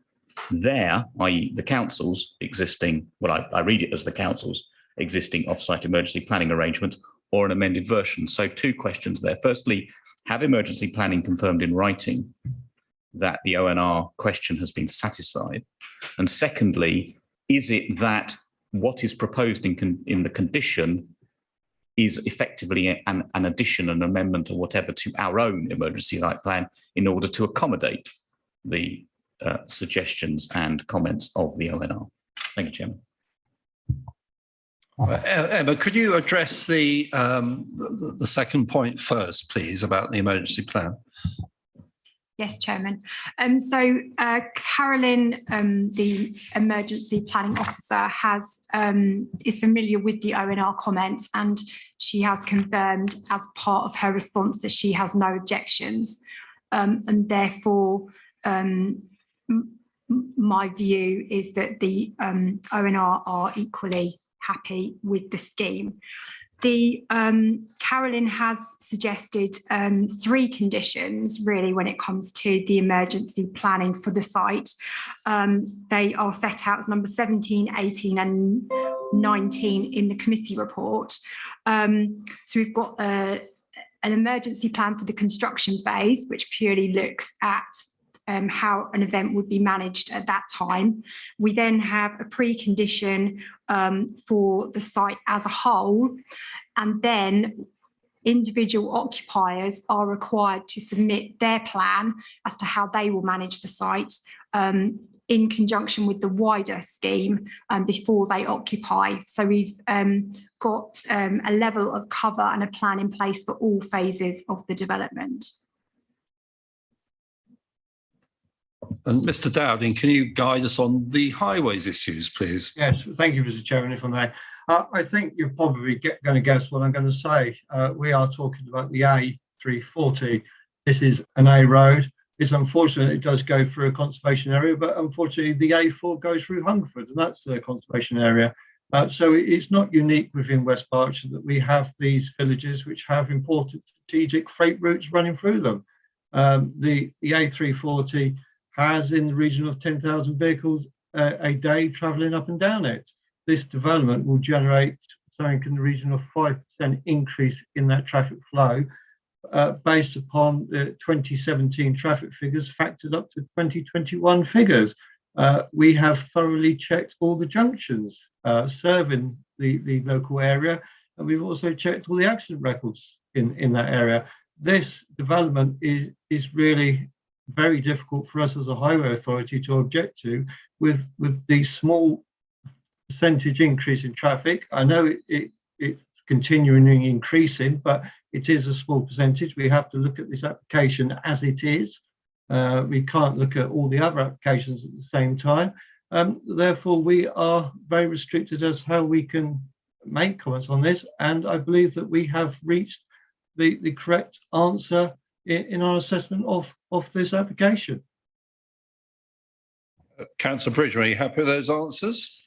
their, i.e. the council's existing, well, I read it as the council's existing off-site emergency planning arrangement or an amended version. So two questions there. Firstly, have emergency planning confirmed in writing that the ONR question has been satisfied? And secondly, is it that what is proposed in the condition is effectively an addition, an amendment or whatever to our own emergency light plan in order to accommodate the suggestions and comments of the ONR? Thank you, Chairman. Emma, could you address the second point first, please, about the emergency plan? Yes, Chairman. So Carolyn, the emergency planning officer, is familiar with the ONR comments, and she has confirmed as part of her response that she has no objections, and therefore my view is that the ONR are equally happy with the scheme. Carolyn has suggested 3 conditions really when it comes to the emergency planning for the site. They are set out as number 17, 18 and 19 in the committee report. So we've got an emergency plan for the construction phase, which purely looks at how an event would be managed at that time. We then have a precondition for the site as a whole, and then individual occupiers are required to submit their plan as to how they will manage the site in conjunction with the wider scheme before they occupy. So we've got a level of cover and a plan in place for all phases of the development. And Mr. Dowding, can you guide us on the highways issues, please? Yes, thank you, Mr. Chairman, if I may. I think you're probably going to guess what I'm going to say. We are talking about the A340. This is an A road. It's unfortunate it does go through a conservation area, but unfortunately the A4 goes through Hungerford, and that's a conservation area. So it's not unique within West Berkshire that we have these villages which have important strategic freight routes running through them. The A340 has in the region of 10,000 vehicles a day travelling up and down it. This development will generate something in the region of 5% increase in that traffic flow based upon the 2017 traffic figures factored up to 2021 figures. We have thoroughly checked all the junctions serving the local area, and we've also checked all the accident records in that area. This development is really very difficult for us as a highway authority to object to with the small percentage increase in traffic. I know it's continuing increasing, but it is a small percentage. We have to look at this application as it is. We can't look at all the other applications at the same time. Therefore, we are very restricted as how we can make comments on this. And I believe that we have reached the correct answer in our assessment of this application. Councillor Bridger, are you happy with those answers?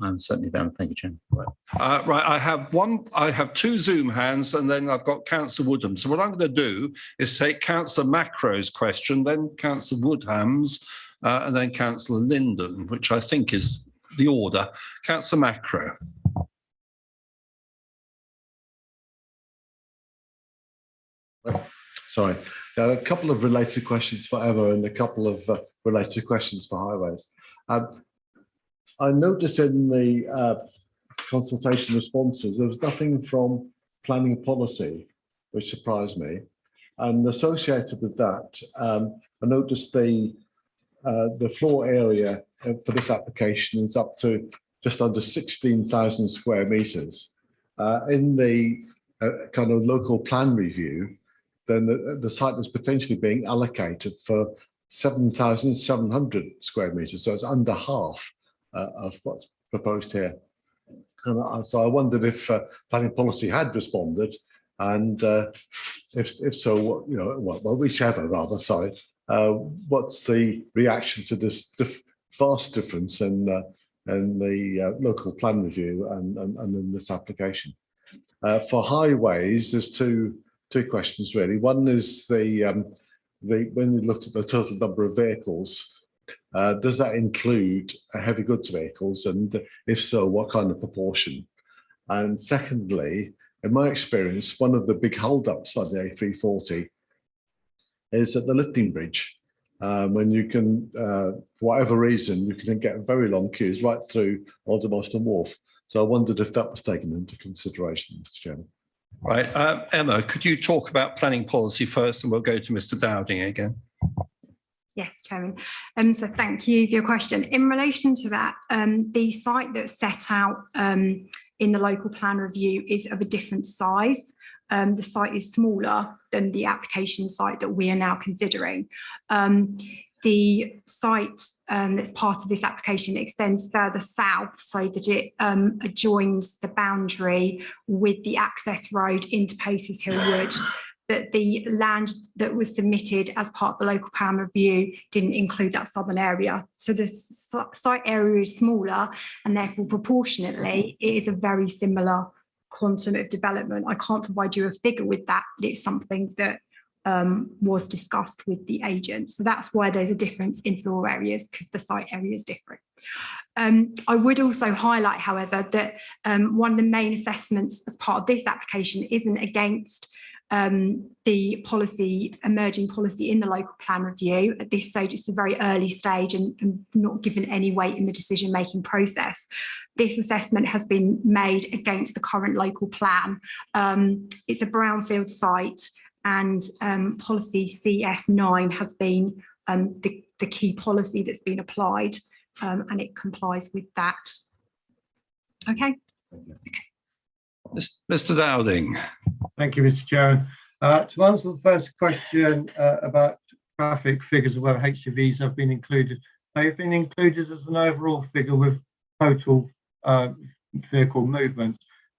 I'm certainly down. Thank you, Chairman. Right, I have two Zoom hands, and then I've got Councillor Woodham. So what I'm going to do is take Councillor Macro's question, then Councillor Woodham's, and then Councillor Linden, which I think is the order. Councillor Macro. Sorry, a couple of related questions for Emma and a couple of related questions for highways. I noticed in the consultation responses, there was nothing from planning policy, which surprised me. And associated with that, I noticed the floor area for this application is up to just under 16,000 square meters. In the kind of local plan review, then the site is potentially being allocated for 7,700 square meters. So it's under half of what's proposed here. And so I wondered if planning policy had responded, and if so, what, you know, well, whichever rather, sorry, what's the reaction to this vast difference in the local plan review and in this application? For highways, there's two questions really. One is when we looked at the total number of vehicles, does that include heavy goods vehicles, and if so, what kind of proportion? And secondly, in my experience, one of the big holdups on the A340 is at the lifting bridge, when you can, for whatever reason, you can get very long queues right through Aldermaston Wharf. So I wondered if that was taken into consideration, Mr. Chairman. Right, Emma, could you talk about planning policy first, and we'll go to Mr. Dowding again. Yes, Chairman. So thank you for your question. In relation to that, the site that's set out in the local plan review is of a different size. The site is smaller than the application site that we are now considering. The site that's part of this application extends further south so that it adjoins the boundary with the access road into Paces Hill Wood. But the land that was submitted as part of the local plan review didn't include that southern area. So the site area is smaller, and therefore proportionately it is a very similar quantum of development. I can't provide you a figure with that, but it's something that was discussed with the agent. So that's why there's a difference in floor areas, because the site area is different. I would also highlight, however, that one of the main assessments as part of this application isn't against the policy, emerging policy in the local plan review. At this stage, it's a very early stage and not given any weight in the decision-making process. This assessment has been made against the current local plan. It's a brownfield site, and policy CS9 has been the key policy that's been applied, and it complies with that. Okay. Mr. Dowding. Thank you, Mr. Chairman. To answer the first question about traffic figures of whether HGVs have been included, they've been included as an overall figure with total vehicle movements.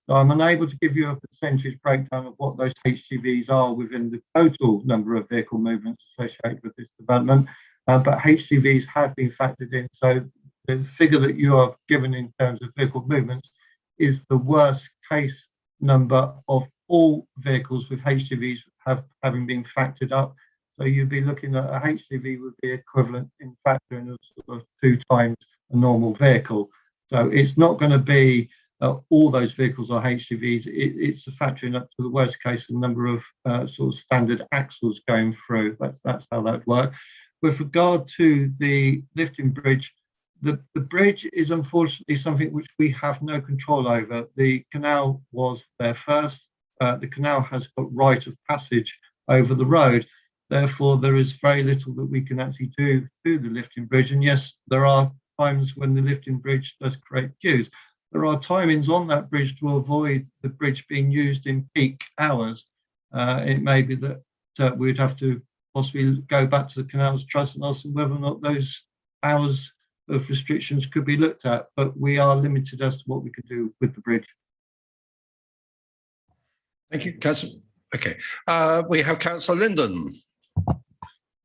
So I'm unable to give you a percentage breakdown of what those HGVs are within the total number of vehicle movements associated with this development, but HGVs have been factored in. So the figure that you are given in terms of vehicle movements is the worst case number of all vehicles with HGVs having been factored up. So you'd be looking at a HGV would be equivalent in factoring of sort of 2 times a normal vehicle. So it's not going to be all those vehicles are HGVs. It's a factoring up to the worst case the number of sort of standard axles going through. That's how that works. With regard to the lifting bridge, the bridge is unfortunately something which we have no control over. The canal was there first. The canal has got right of passage over the road. Therefore, there is very little that we can actually do to the lifting bridge. And yes, there are times when the lifting bridge does create queues. There are timings on that bridge to avoid the bridge being used in peak hours. It may be that we'd have to possibly go back to the Canals Trust and ask them whether or not those hours of restrictions could be looked at, but we are limited as to what we can do with the bridge. Thank you, Councillor. Okay, we have Councillor Linden.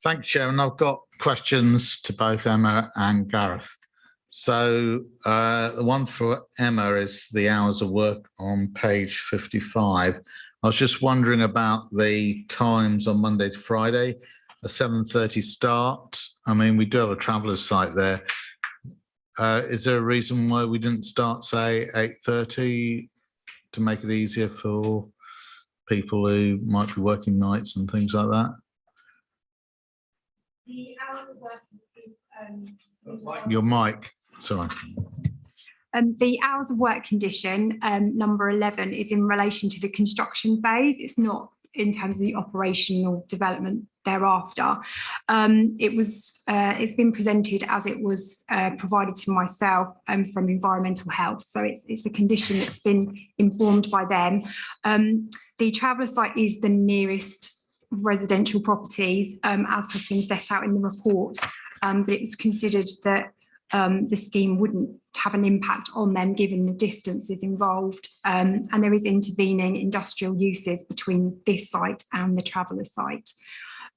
Thank you, Chairman. I've got questions to both Emma and Gareth. So the one for Emma is the hours of work on page 55. I was just wondering about the times on Monday to Friday, a 7:30 start. I mean, we do have a traveller's site there. Is there a reason why we didn't start, say, 8:30 to make it easier for people who might be working nights and things like that? The hours of work is Your mic, sorry. The hours of work condition, number 11, is in relation to the construction phase. It's not in terms of the operational development thereafter. It's been presented as it was provided to myself from environmental health. So it's a condition that's been informed by them. The traveller site is the nearest residential properties, as has been set out in the report, but it was considered that the scheme wouldn't have an impact on them given the distances involved, and there is intervening industrial uses between this site and the traveller site.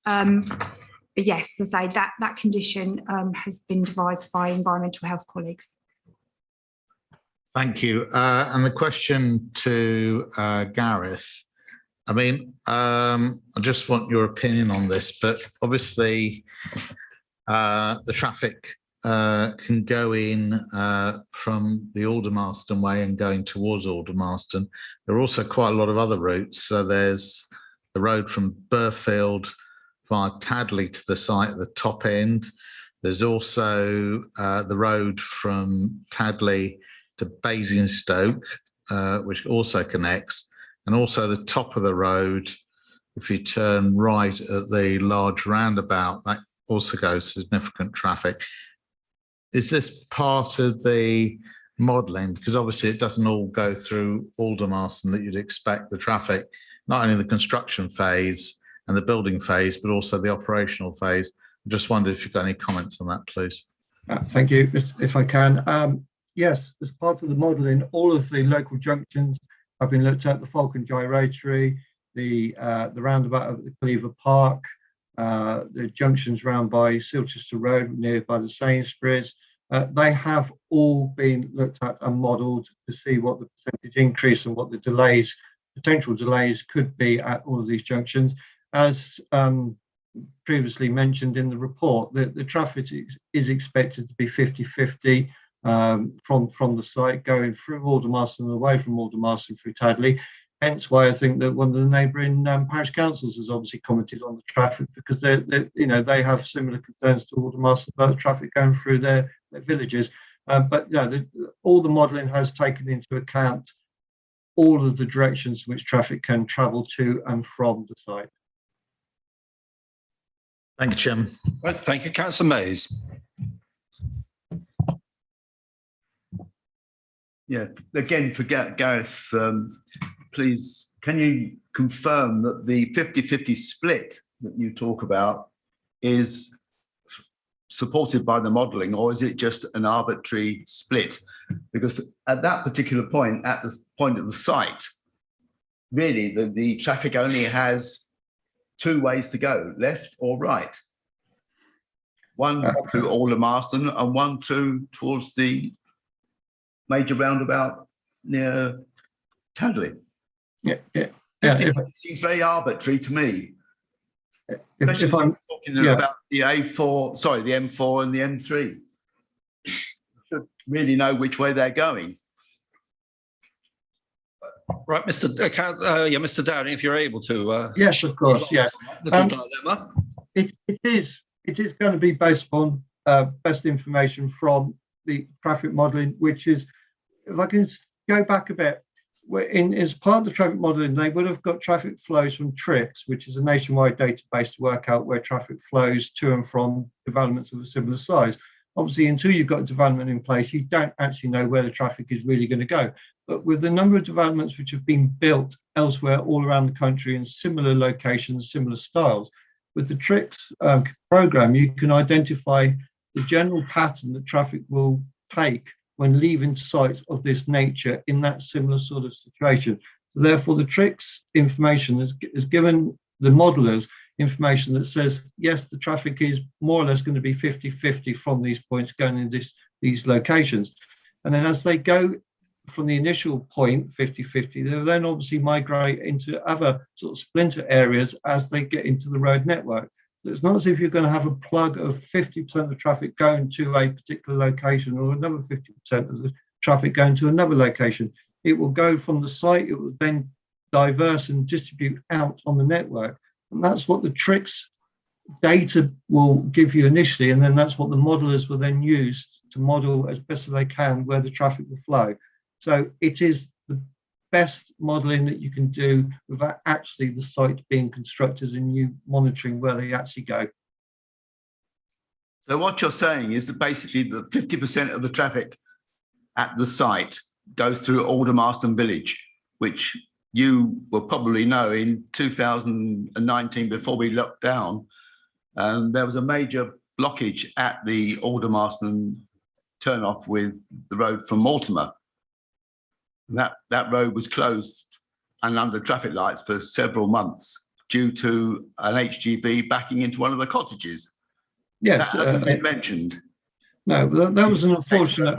But yes, as I say, that condition has been devised by environmental health colleagues. Thank you. And the question to Gareth, I mean, I just want your opinion on this, but obviously the traffic can go in from the Aldermaston way and going towards Aldermaston. There are also quite a lot of other routes. So there's the road from Burfield via Tadley to the site at the top end. There's also the road from Tadley to Basingstoke, which also connects, and also the top of the road, if you turn right at the large roundabout, that also goes significant traffic. Is this part of the modelling? Because obviously it doesn't all go through Aldermaston that you'd expect the traffic, not only the construction phase and the building phase, but also the operational phase. I just wondered if you've got any comments on that, please. Thank you, if I can. Yes, as part of the modelling, all of the local junctions have been looked at, the Falcon Gyratory, the roundabout at the Cleaver Park, the junctions round by Silchester Road near by the Sainsbury's. They have all been looked at and modelled to see what the percentage increase and what the delays, potential delays could be at all of these junctions. As previously mentioned in the report, the traffic is expected to be 50-50 from the site going through Aldermaston and away from Aldermaston through Tadley. Hence why I think that one of the neighbouring parish councils has obviously commented on the traffic, because they have similar concerns to Aldermaston about the traffic going through their villages. But all the modelling has taken into account all of the directions in which traffic can travel to and from the site. Thank you, Chairman. Right, thank you, Councillor Mays. Yeah, again, for Gareth, please, can you confirm that the 50-50 split that you talk about is supported by the modelling, or is it just an arbitrary split? Because at that particular point, at the point of the site, really the traffic only has two ways to go, left or right. One through Aldermaston and one through towards the major roundabout near Tadley. Yeah. 50 seems very arbitrary to me. Especially if I'm talking about the A4, sorry, the M4 and the M3. You should really know which way they're going. Right, Mr. Downing, if you're able to. Yes, of course. Yes. Little dilemma. It is going to be based upon best information from the traffic modelling, which is, if I can go back a bit, as part of the traffic modelling, they would have got traffic flows from TRIX, which is a nationwide database to work out where traffic flows to and from developments of a similar size. Obviously, until you've got development in place, you don't actually know where the traffic is really going to go. But with the number of developments which have been built elsewhere all around the country in similar locations, similar styles, with the TRIX program, you can identify the general pattern that traffic will take when leaving sites of this nature in that similar sort of situation. So therefore, the TRIX information is given the modelers information that says, yes, the traffic is more or less going to be 50-50 from these points going in these locations. And then as they go from the initial point, 50-50, they'll then obviously migrate into other sort of splinter areas as they get into the road network. So it's not as if you're going to have a plug of 50% of the traffic going to a particular location or another 50% of the traffic going to another location. It will go from the site, it will then diverse and distribute out on the network. And that's what the TRIX data will give you initially, and then that's what the modelers will then use to model as best as they can where the traffic will flow. So it is the best modelling that you can do without actually the site being constructed and you monitoring where they actually go. So what you're saying is that basically the 50% of the traffic at the site goes through Aldermaston Village, which you will probably know in 2019, before we locked down, there was a major blockage at the Aldermaston turnoff with the road from Mortimer. That road was closed and under traffic lights for several months due to an HGV backing into one of the cottages. Yes, that hasn't been mentioned. No, that was an unfortunate.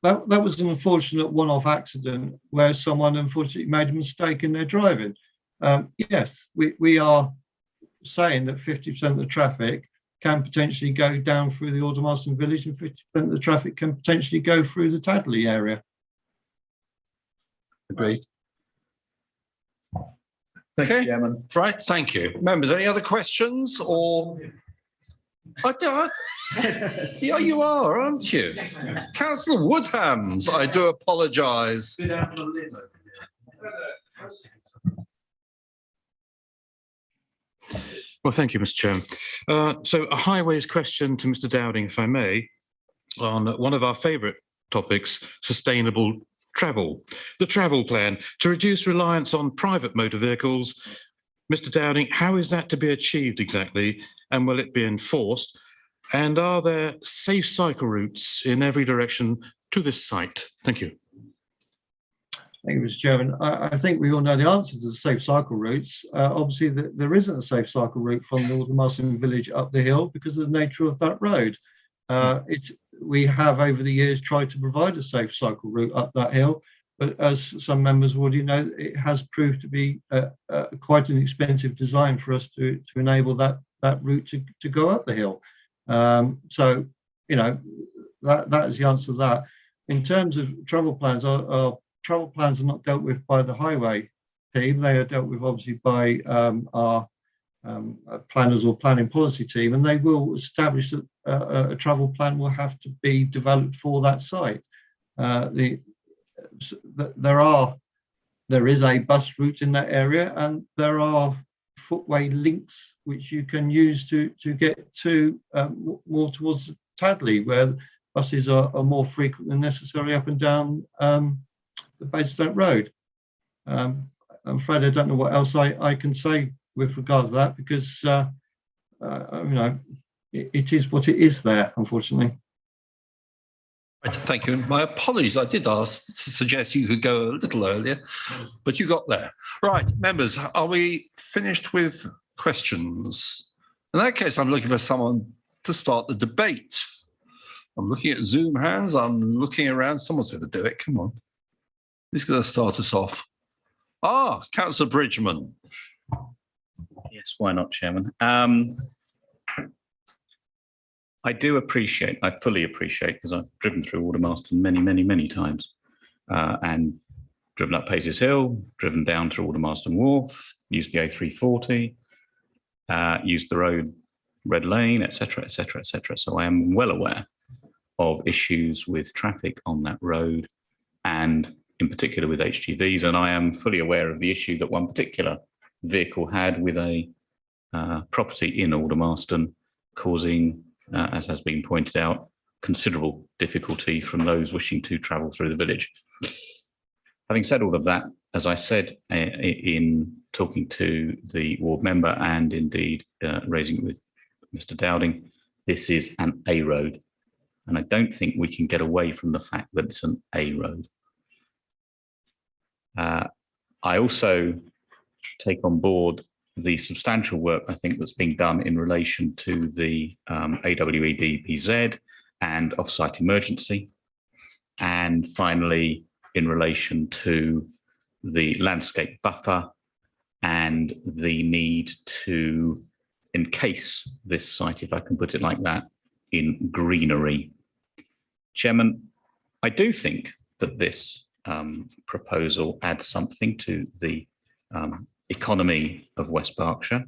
That was an unfortunate one-off accident where someone unfortunately made a mistake in their driving. Yes, we are saying that 50% of the traffic can potentially go down through the Aldermaston Village and 50% of the traffic can potentially go through the Tadley area. Agreed. Thank you, Chairman. Right, thank you. Members, any other questions or? Yeah, you are, aren't you? Councillor Woodhams, I do apologise. Well, thank you, Mr. Chairman. So a highways question to Mr. Dowding, if I may, on one of our favourite topics, sustainable travel. The travel plan to reduce reliance on private motor vehicles. Mr. Dowding, how is that to be achieved exactly, and will it be enforced? And are there safe cycle routes in every direction to this site? Thank you. Thank you, Mr. Chairman. I think we all know the answer to the safe cycle routes. Obviously, there isn't a safe cycle route from the Aldermaston Village up the hill because of the nature of that road. We have over the years tried to provide a safe cycle route up that hill, but as some members already know, it has proved to be quite an expensive design for us to enable that route to go up the hill. So, you know, that is the answer to that. In terms of travel plans, our travel plans are not dealt with by the highway team. They are dealt with obviously by our planners or planning policy team, and they will establish that a travel plan will have to be developed for that site. There is a bus route in that area, and there are footway links which you can use to get to more towards Tadley, where buses are more frequent than necessary up and down the Basingstoke Road. I'm afraid I don't know what else I can say with regard to that, because it is what it is there, unfortunately. Right, thank you. My apologies. I did ask to suggest you could go a little earlier, but you got there. Right, members, are we finished with questions? In that case, I'm looking for someone to start the debate. I'm looking at Zoom hands. I'm looking around. Someone's going to do it. Come on. Who's going to start us off? Councillor Bridgman. Yes, why not, Chairman? I fully appreciate, because I've driven through Aldermaston many times, and driven up Paces Hill, driven down through Aldermaston Wharf, used the A340, used the road Red Lane, etc. So I am well aware of issues with traffic on that road, and in particular with HGVs, and I am fully aware of the issue that one particular vehicle had with a property in Aldermaston, causing, as has been pointed out, considerable difficulty from those wishing to travel through the village. Having said all of that, as I said in talking to the ward member and indeed raising it with Mr. Dowding, this is an A road, and I don't think we can get away from the fact that it's an A road. I also take on board the substantial work, I think, that's being done in relation to the AWED-PZ and off-site emergency. And finally, in relation to the landscape buffer and the need to encase this site, if I can put it like that, in greenery. Chairman, I do think that this proposal adds something to the economy of West Berkshire.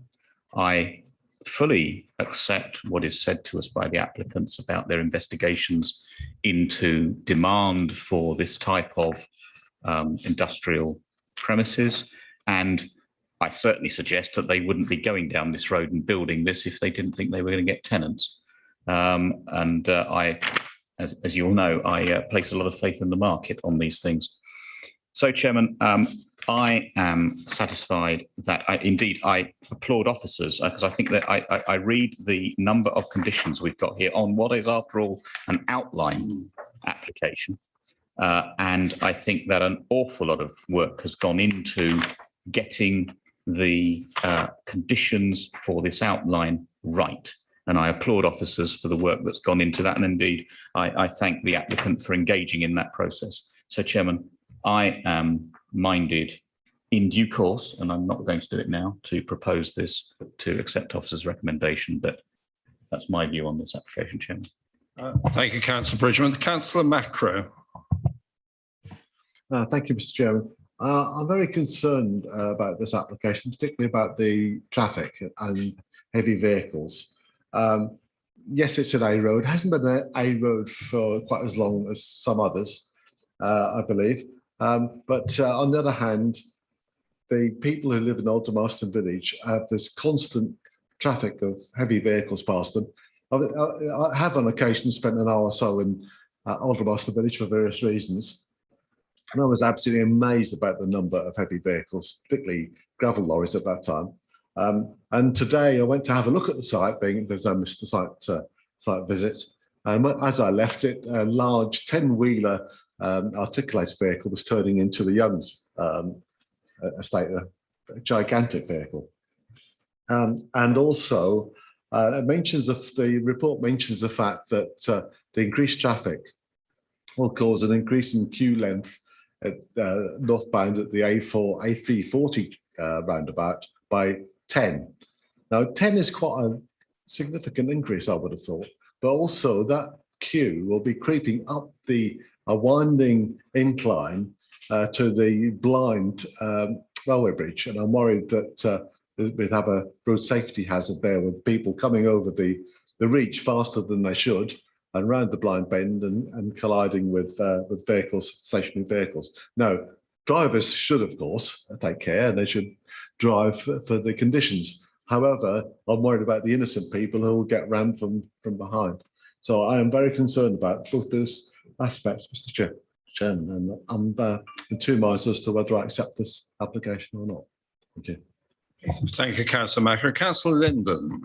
I fully accept what is said to us by the applicants about their investigations into demand for this type of industrial premises. And I certainly suggest that they wouldn't be going down this road and building this if they didn't think they were going to get tenants. As you all know, I place a lot of faith in the market on these things. So, Chairman, I am satisfied that I applaud officers, because I think that I read the number of conditions we've got here on what is, after all, an outline application. And I think that an awful lot of work has gone into getting the conditions for this outline right. And I applaud officers for the work that's gone into that. And indeed, I thank the applicant for engaging in that process. So, Chairman, I am minded in due course, and I'm not going to do it now, to propose this to accept officers' recommendation, but that's my view on this application, Chairman. Thank you, Councillor Bridgman. Councillor Macro. Thank you, Mr. Chairman. I'm very concerned about this application, particularly about the traffic and heavy vehicles. Yes, it's an A road. It hasn't been an A road for quite as long as some others, I believe. But on the other hand, the people who live in Aldermaston Village have this constant traffic of heavy vehicles past them. I have on occasion spent an hour or so in Aldermaston Village for various reasons. And I was absolutely amazed about the number of heavy vehicles, particularly gravel lorries at that time. And today I went to have a look at the site, being because I missed the site visit. As I left it, a large 10-wheeler articulated vehicle was turning into the Young's estate, a gigantic vehicle. And also, the report mentions the fact that the increased traffic will cause an increase in queue length at northbound at the A340 roundabout by 10. Now, 10 is quite a significant increase, I would have thought, but also that queue will be creeping up a winding incline to the blind railway bridge, and I'm worried that we'd have a road safety hazard there with people coming over the reach faster than they should and round the blind bend and colliding with vehicles, stationary vehicles. No, drivers should, of course, take care. They should drive for the conditions. However, I'm worried about the innocent people who will get rammed from behind. So I am very concerned about both those aspects, Mr. Chairman, and I'm in two minds as to whether I accept this application or not. Thank you. Thank you, Councillor Macker. Councillor Linden.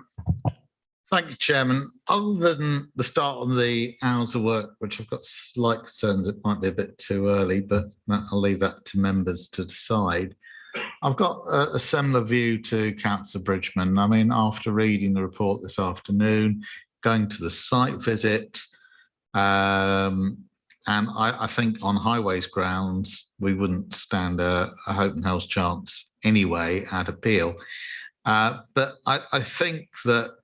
Thank you, Chairman. Other than the start on the hours of work, which I've got slight concerns it might be a bit too early, but I'll leave that to members to decide. I've got a similar view to Councillor Bridgman. I mean, after reading the report this afternoon, going to the site visit, and I think on highways grounds, we wouldn't stand a hope and hell's chance anyway at appeal. But I think that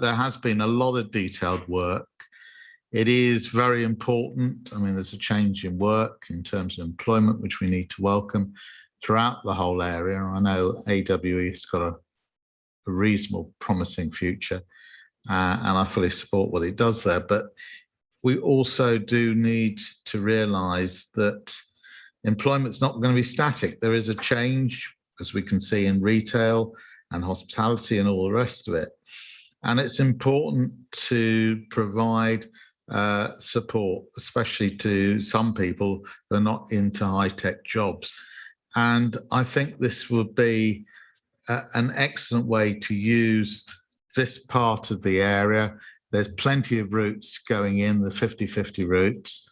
there has been a lot of detailed work. It is very important. I mean, there's a change in work in terms of employment, which we need to welcome throughout the whole area. I know AWE has got a reasonable, promising future, and I fully support what it does there. But we also do need to realise that employment's not going to be static. There is a change, as we can see in retail and hospitality and all the rest of it. And it's important to provide support, especially to some people who are not into high-tech jobs. And I think this would be an excellent way to use this part of the area. There's plenty of routes going in, the 50-50 routes.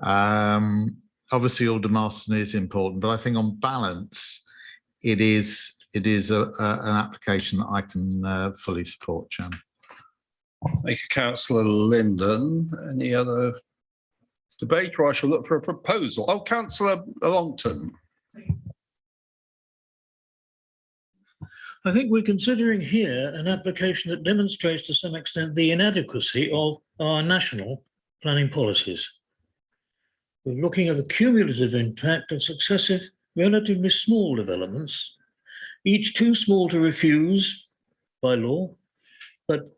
Obviously, Aldermaston is important, but I think on balance, it is an application that I can fully support, Chairman. Thank you, Councillor Linden. Any other debate, or I shall look for a proposal? Oh, Councillor Longton. I think we're considering here an application that demonstrates to some extent the inadequacy of our national planning policies. We're looking at the cumulative impact of successive, relatively small developments, each too small to refuse by law, but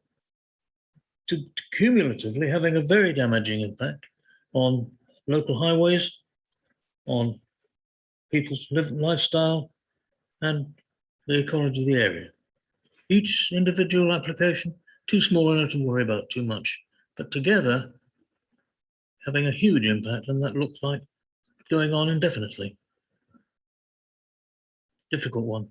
cumulatively having a very damaging impact on local highways, on people's lifestyle, and the ecology of the area. Each individual application, too small enough to worry about too much, but together having a huge impact, and that looks like going on indefinitely. Difficult one.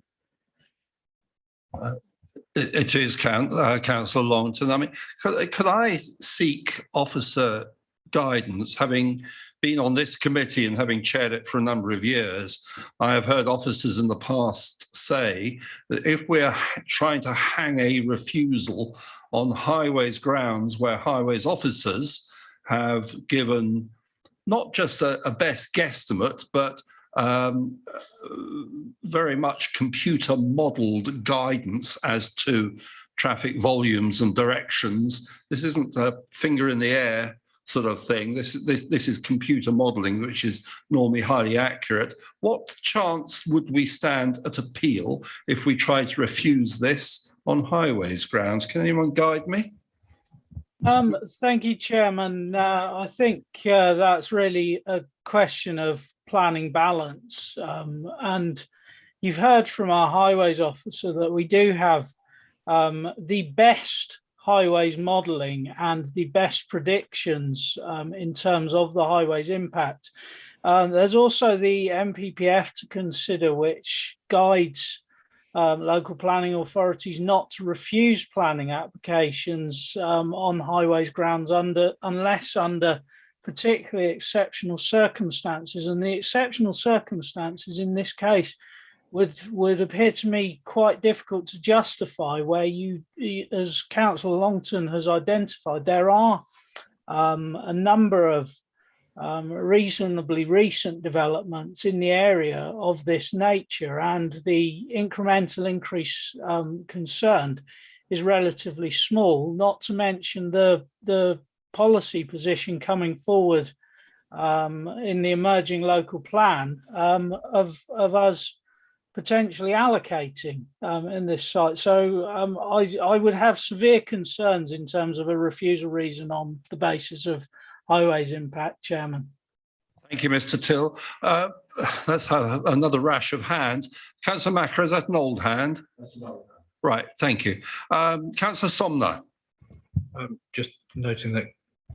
It is, Councillor Longton. I mean, could I seek officer guidance, having been on this committee and having chaired it for a number of years? I have heard officers in the past say that if we're trying to hang a refusal on highways grounds where highways officers have given not just a best guesstimate, but very much computer modelled guidance as to traffic volumes and directions. This isn't a finger in the air sort of thing. This is computer modelling, which is normally highly accurate. What chance would we stand at appeal if we tried to refuse this on highways grounds? Can anyone guide me? Thank you, Chairman. I think that's really a question of planning balance. And you've heard from our highways officer that we do have the best highways modelling and the best predictions in terms of the highways impact. There's also the MPPF to consider, which guides local planning authorities not to refuse planning applications on highways grounds unless under particularly exceptional circumstances. And the exceptional circumstances in this case would appear to me quite difficult to justify, where you, as Councillor Longton has identified, there are a number of reasonably recent developments in the area of this nature, and the incremental increase concerned is relatively small, not to mention the policy position coming forward in the emerging local plan of us potentially allocating in this site. So I would have severe concerns in terms of a refusal reason on the basis of highways impact, Chairman. Thank you, Mr. Till. Let's have another rash of hands. Councillor Macker, is that an old hand? That's an old hand. Right, thank you. Councillor Somner. Just noting that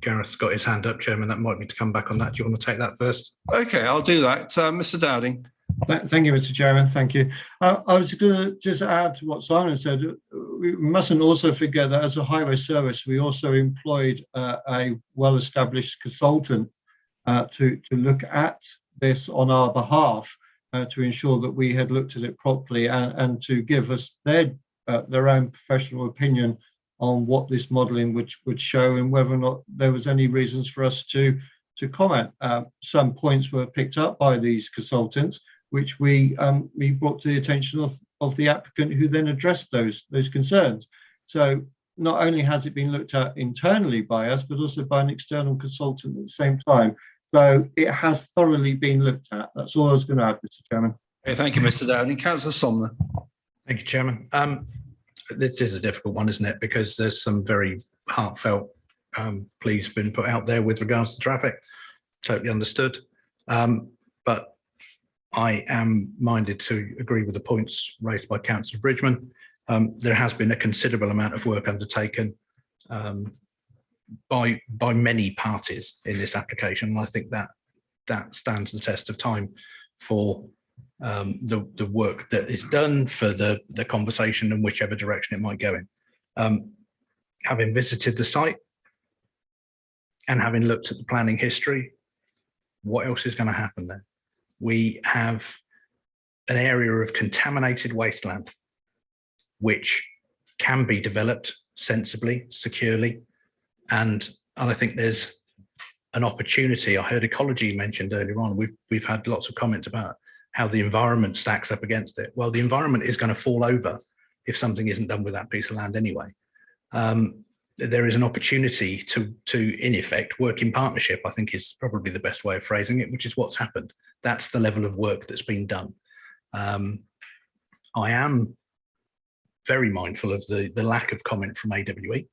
Gareth's got his hand up, Chairman. That might be to come back on that. Do you want to take that first? Okay, I'll do that. Mr. Dowding. Thank you, Mr. Chairman. Thank you. I was going to just add to what Simon said. We mustn't also forget that as a highway service, we also employed a well-established consultant to look at this on our behalf to ensure that we had looked at it properly and to give us their own professional opinion on what this modelling would show and whether or not there was any reasons for us to comment. Some points were picked up by these consultants, which we brought to the attention of the applicant, who then addressed those concerns. So not only has it been looked at internally by us, but also by an external consultant at the same time. So it has thoroughly been looked at. That's all I was going to add, Mr. Chairman. Okay, thank you, Mr. Dowding. Councillor Somner. Thank you, Chairman. This is a difficult one, isn't it? Because there's some very heartfelt pleas been put out there with regards to traffic. Totally understood. But I am minded to agree with the points raised by Councillor Bridgman. There has been a considerable amount of work undertaken by many parties in this application, and I think that stands the test of time for the work that is done, for the conversation in whichever direction it might go in. Having visited the site and having looked at the planning history, what else is going to happen there? We have an area of contaminated wasteland which can be developed sensibly, securely, and I think there's an opportunity. I heard ecology mentioned earlier on. We've had lots of comments about how the environment stacks up against it. Well, the environment is going to fall over if something isn't done with that piece of land anyway. There is an opportunity to in effect work in partnership, I think is probably the best way of phrasing it, which is what's happened. That's the level of work that's been done. I am very mindful of the lack of comment from AWE.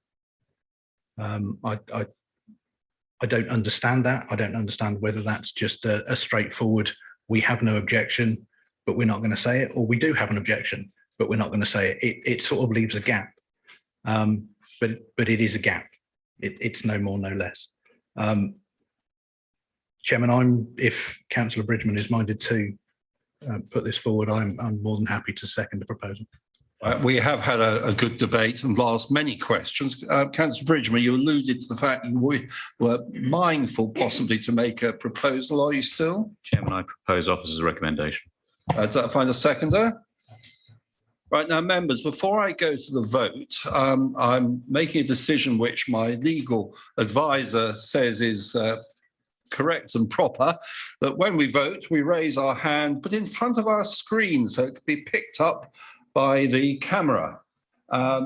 I don't understand that. I don't understand whether that's just a straightforward, we have no objection, but we're not going to say it, or we do have an objection, but we're not going to say it. It sort of leaves a gap. But it is a gap. It's no more, no less. Chairman, if Councillor Bridgman is minded to put this forward, I'm more than happy to second the proposal. We have had a good debate and asked many questions. Councillor Bridgman, you alluded to the fact you were mindful possibly to make a proposal. Are you still? Chairman, I propose officer's recommendation. Does that find a seconder? Right, now, members, before I go to the vote, I'm making a decision which my legal advisor says is correct and proper, that when we vote, we raise our hand, but in front of our screen, so it can be picked up by the camera.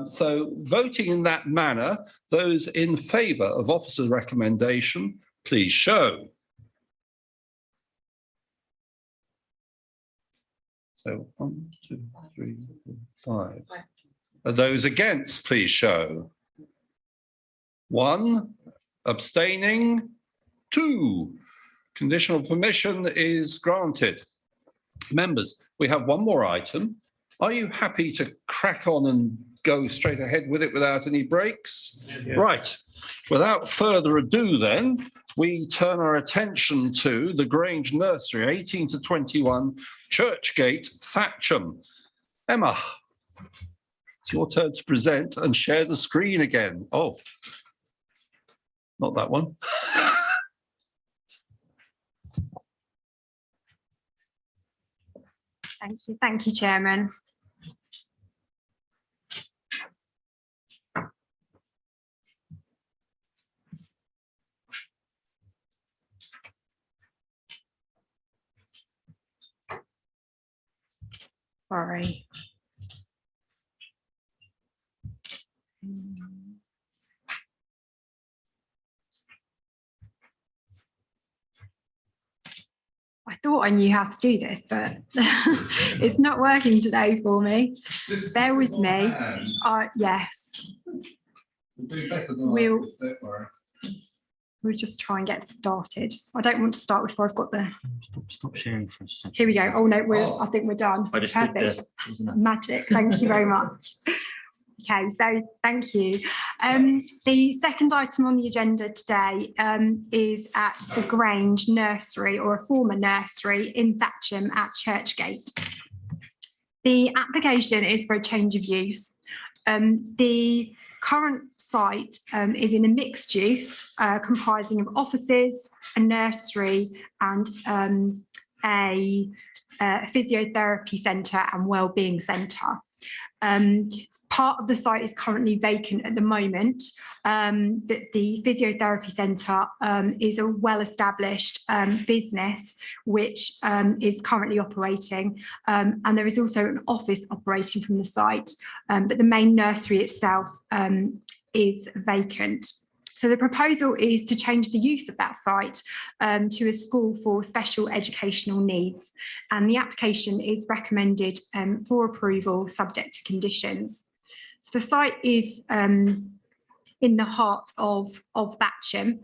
So voting in that manner, those in favour of officer's recommendation, please show. So 1, 2, 3, 4, 5. Are those against, please show. 1, abstaining. 2, conditional permission is granted. Members, we have one more item. Are you happy to crack on and go straight ahead with it without any breaks? Yeah. Right. Without further ado then, we turn our attention to the Grange Nursery, 18 to 21, Churchgate, Thatcham. Emma, it's your turn to present and share the screen again. Oh, not that one. Thank you, Chairman. Sorry. I thought I knew how to do this, but it's not working today for me. Bear with me. Yes. We'll We'll just try and get started. I don't want to start before I've got the. Stop sharing for a second. Here we go. Oh no, I think we're done. I just did Perfect. this. Magic. Thank you very much. Okay, so thank you. The second item on the agenda today is at the Grange Nursery, or a former nursery in Thatcham at Churchgate. The application is for a change of use. The current site is in a mixed use comprising of offices, a nursery and a physiotherapy centre and wellbeing centre. Part of the site is currently vacant at the moment, but the physiotherapy centre is a well-established business which is currently operating, and there is also an office operating from the site, but the main nursery itself is vacant. So the proposal is to change the use of that site to a school for special educational needs, and the application is recommended for approval subject to conditions. So the site is in the heart of Thatcham,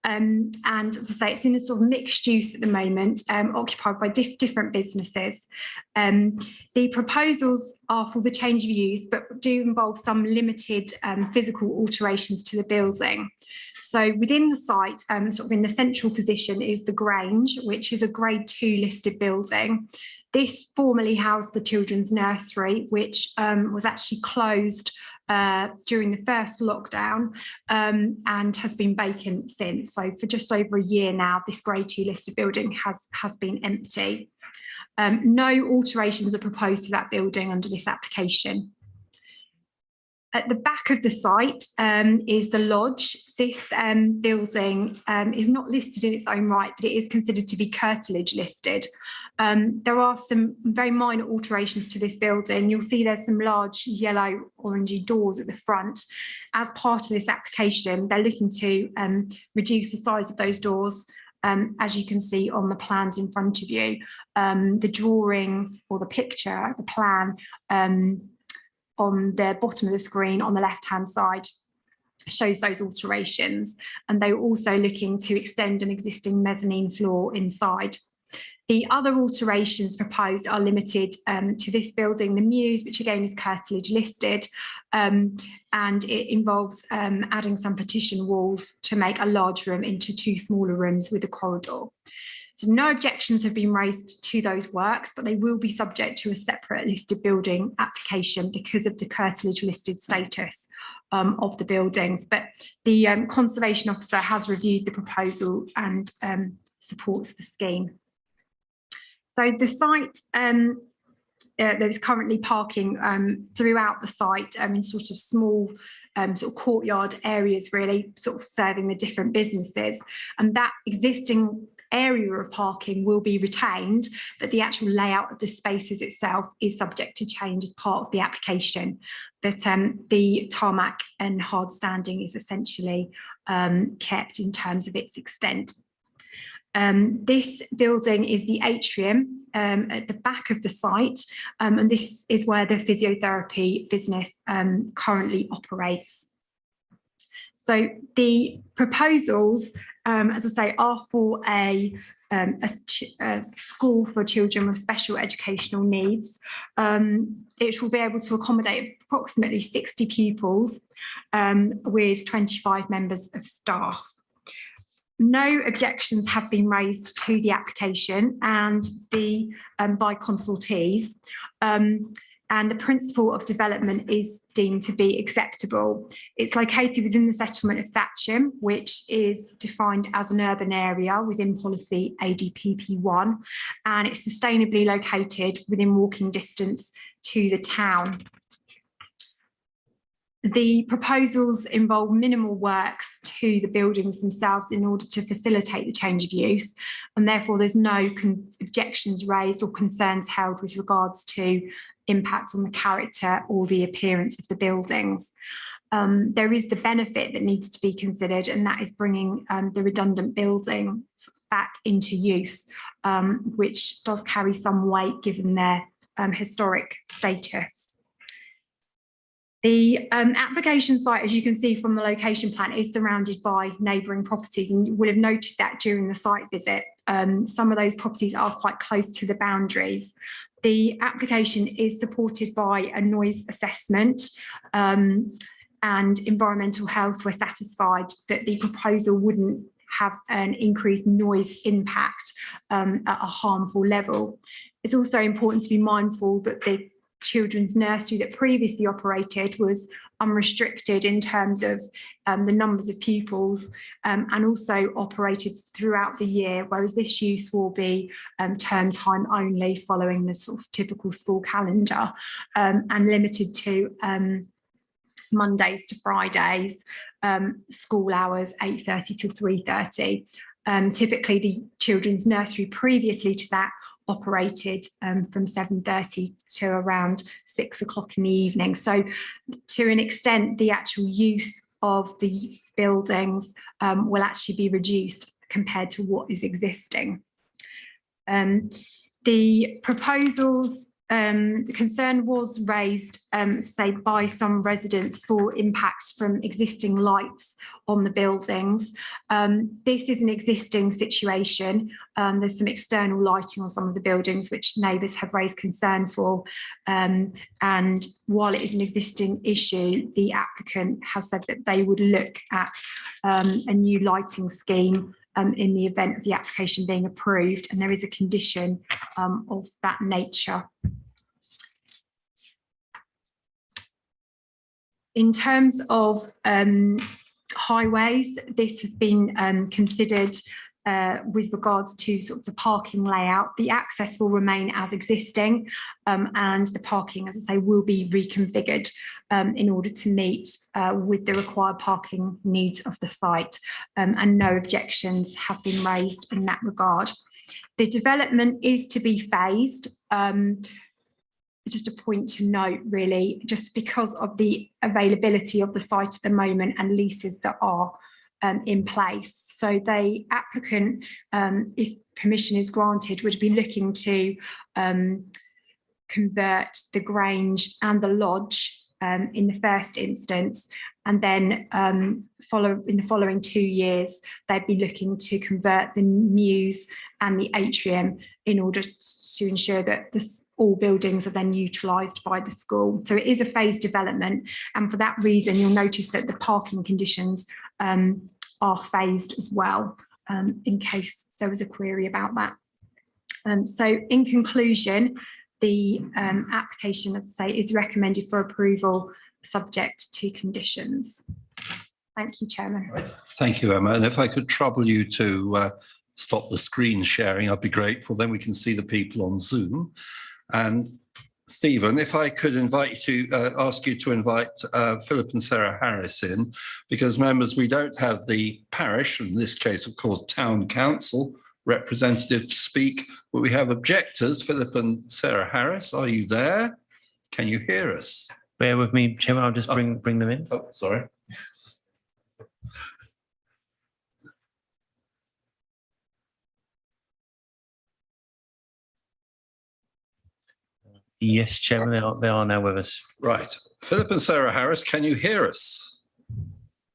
and as I say, it's in a sort of mixed use at the moment, occupied by different businesses. The proposals are for the change of use, but do involve some limited physical alterations to the building. So within the site, sort of in the central position, is the Grange, which is a Grade 2 listed building. This formerly housed the children's nursery, which was actually closed during the first lockdown and has been vacant since. So for just over a year now, this Grade 2 listed building has been empty. No alterations are proposed to that building under this application. At the back of the site is the lodge. This building is not listed in its own right, but it is considered to be curtilage listed. There are some very minor alterations to this building. You'll see there's some large yellow orangey doors at the front. As part of this application, they're looking to reduce the size of those doors, as you can see on the plans in front of you. The drawing or the picture, the plan, on the bottom of the screen on the left-hand side shows those alterations, and they were also looking to extend an existing mezzanine floor inside. The other alterations proposed are limited to this building, the Mews, which again is curtilage listed, and it involves adding some partition walls to make a large room into two smaller rooms with a corridor. So no objections have been raised to those works, but they will be subject to a separate listed building application because of the curtilage listed status of the buildings. But the Conservation Officer has reviewed the proposal and supports the scheme. So the site, there's currently parking throughout the site in sort of small sort of courtyard areas, really sort of serving the different businesses, and that existing area of parking will be retained, but the actual layout of the spaces itself is subject to change as part of the application. But the tarmac and hard standing is essentially kept in terms of its extent. This building is the atrium at the back of the site, and this is where the physiotherapy business currently operates. So the proposals, as I say, are for a school for children with special educational needs. It will be able to accommodate approximately 60 pupils with 25 members of staff. No objections have been raised to the application and by consultees. And the principle of development is deemed to be acceptable. It's located within the settlement of Thatcham, which is defined as an urban area within policy ADPP1, and it's sustainably located within walking distance to the town. The proposals involve minimal works to the buildings themselves in order to facilitate the change of use, and therefore there's no objections raised or concerns held with regards to impact on the character or the appearance of the buildings. There is the benefit that needs to be considered, and that is bringing the redundant buildings back into use, which does carry some weight given their historic status. The application site, as you can see from the location plan, is surrounded by neighbouring properties, and you will have noted that during the site visit. Some of those properties are quite close to the boundaries. The application is supported by a noise assessment, and environmental health were satisfied that the proposal wouldn't have an increased noise impact at a harmful level. It's also important to be mindful that the children's nursery that previously operated was unrestricted in terms of the numbers of pupils, and also operated throughout the year, whereas this use will be term time only, following the sort of typical school calendar, and limited to Mondays to Fridays, school hours 8:30 till 3:30. Typically the children's nursery previously to that operated from 7:30 to around 6 o'clock in the evening. So to an extent, the actual use of the buildings will actually be reduced compared to what is existing. The proposals, concern was raised, say, by some residents for impacts from existing lights on the buildings. This is an existing situation. There's some external lighting on some of the buildings which neighbours have raised concern for. And while it is an existing issue, the applicant has said that they would look at a new lighting scheme in the event of the application being approved, and there is a condition of that nature. In terms of highways, this has been considered with regards to sort of the parking layout. The access will remain as existing, and the parking, as I say, will be reconfigured in order to meet with the required parking needs of the site, and no objections have been raised in that regard. The development is to be phased. Just a point to note, really, just because of the availability of the site at the moment and leases that are in place. So the applicant, if permission is granted, would be looking to convert the Grange and the Lodge in the first instance, and then in the following 2 years, they'd be looking to convert the Mews and the Atrium in order to ensure that all buildings are then utilised by the school. So it is a phased development, and for that reason, you'll notice that the parking conditions are phased as well, in case there was a query about that. So in conclusion, the application, as I say, is recommended for approval subject to conditions. Thank you, Chairman. Thank you, Emma. And if I could trouble you to stop the screen sharing, I'd be grateful. Then we can see the people on Zoom. And Stephen, if I could invite you, ask you to invite Philip and Sarah Harris in, because members, we don't have the parish, in this case, of course, town council representative to speak, but we have objectors. Philip and Sarah Harris, are you there? Can you hear us? Bear with me, Chairman, I'll just bring them in. Oh, sorry. Yes, Chairman, they are now with us. Right. Philip and Sarah Harris, can you hear us?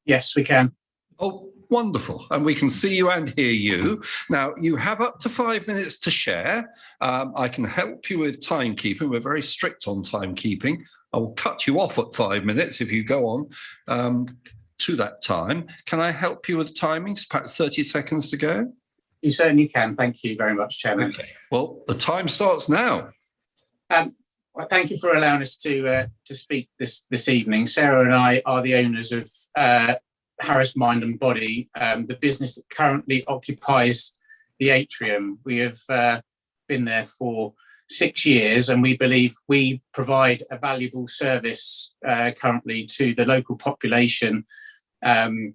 Yes, we can. Oh, wonderful. And we can see you and hear you. Now, you have up to 5 minutes to share. I can help you with timekeeping. We're very strict on timekeeping. I will cut you off at 5 minutes if you go on to that time. Can I help you with timings? Perhaps 30 seconds to go? You certainly can. Thank you very much, Chairman. Okay. Well, the time starts now. Well, thank you for allowing us to speak this evening. Sarah and I are the owners of Harris Mind and Body, the business that currently occupies the atrium. We have been there for 6 years, and we believe we provide a valuable service currently to the local population. And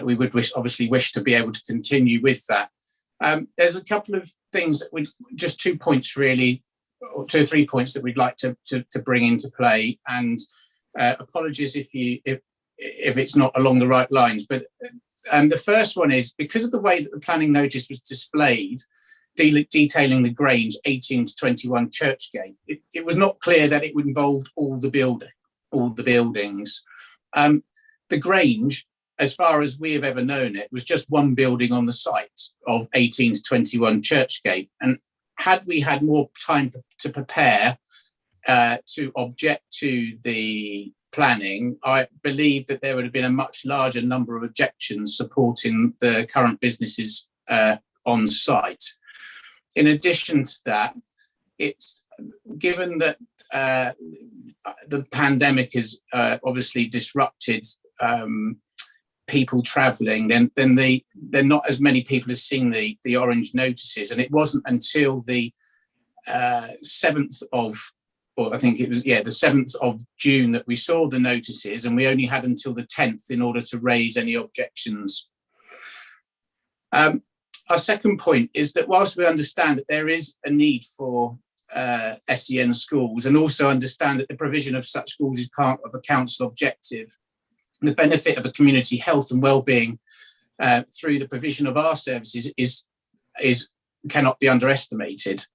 we would obviously wish to be able to continue with that. There's a couple of things that just 2 points really, or 2 or 3 points that we'd like to bring into play. And apologies if it's not along the right lines. But the first one is, because of the way that the planning notice was displayed, detailing the Grange 18 to 21 Churchgate, it was not clear that it would involve all the building. all the buildings. The Grange, as far as we have ever known it, was just one building on the site of 18 to 21 Churchgate. And had we had more time to prepare to object to the planning, I believe that there would have been a much larger number of objections supporting the current businesses on site. In addition to that, it's given that the pandemic has obviously disrupted people travelling, then not as many people have seen the orange notices, and it wasn't until the 7th of, or I think it was, the 7th of June that we saw the notices, and we only had until the 10th in order to raise any objections. Our second point is that whilst we understand that there is a need for SEN schools, and also understand that the provision of such schools is part of a council objective, the benefit of a community health and well-being through the provision of our services cannot be underestimated.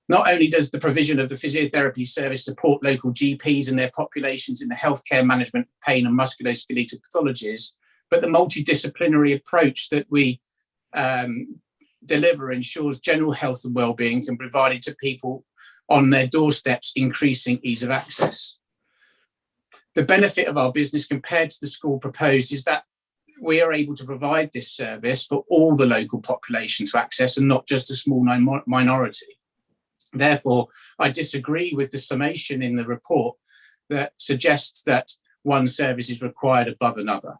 Not only does the provision of the physiotherapy service support local GPs and their populations in the healthcare management of pain and musculoskeletal pathologies, but the multidisciplinary approach that we deliver ensures general health and well-being can be provided to people on their doorsteps, increasing ease of access. The benefit of our business compared to the school proposed is that we are able to provide this service for all the local population to access and not just a small minority. Therefore, I disagree with the summation in the report that suggests that one service is required above another.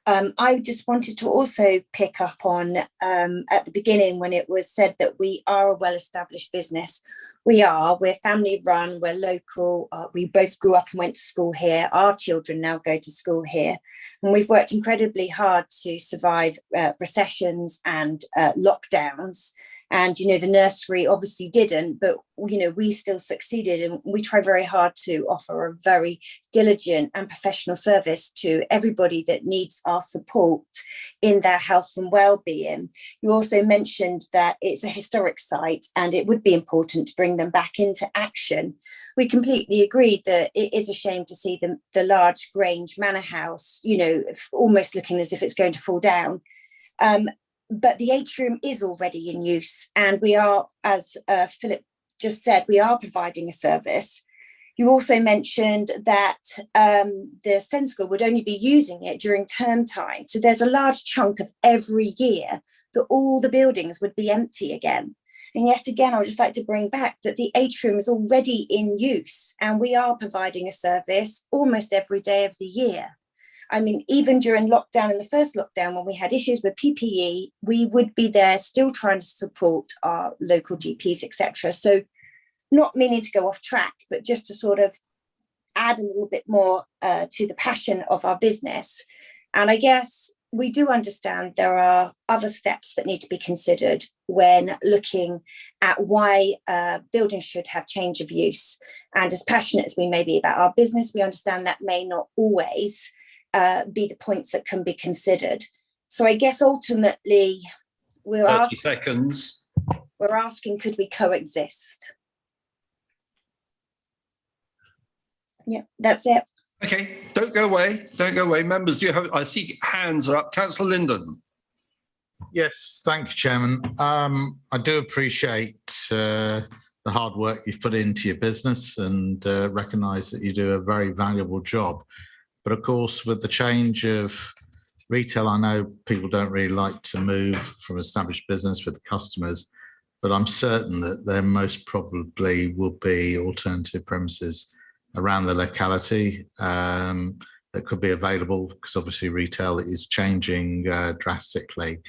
I just wanted to also pick up on at the beginning when it was said that we are a well-established business. We're family run, we're local, we both grew up and went to school here. Our children now go to school here. And we've worked incredibly hard to survive recessions and lockdowns. And, the nursery obviously didn't, but, we still succeeded, and we try very hard to offer a very diligent and professional service to everybody that needs our support in their health and well-being. You also mentioned that it's a historic site and it would be important to bring them back into action. We completely agreed that it is a shame to see the large Grange Manor House, almost looking as if it's going to fall down. But the atrium is already in use, and we are, as Philip just said, we are providing a service. You also mentioned that the SEN school would only be using it during term time. So there's a large chunk of every year that all the buildings would be empty again. And yet again, I would just like to bring back that the atrium is already in use, and we are providing a service almost every day of the year. I mean, even during lockdown, in the first lockdown, when we had issues with PPE, we would be there still trying to support our local GPs, etc. So not meaning to go off track, but just to sort of add a little bit more to the passion of our business. And I guess we do understand there are other steps that need to be considered when looking at why buildings should have change of use. And as passionate as we may be about our business, we understand that may not always be the points that can be considered. So I guess ultimately we're asking, could we coexist? Yeah, that's it. Okay, don't go away. Don't go away. Members, do you have, I see hands are up. Councillor Linden. Yes, thank you, Chairman. I do appreciate the hard work you've put into your business and recognise that you do a very valuable job. But of course, with the change of retail, I know people don't really like to move from established business with customers, but I'm certain that there most probably will be alternative premises around the locality that could be available, because obviously retail is changing drastically.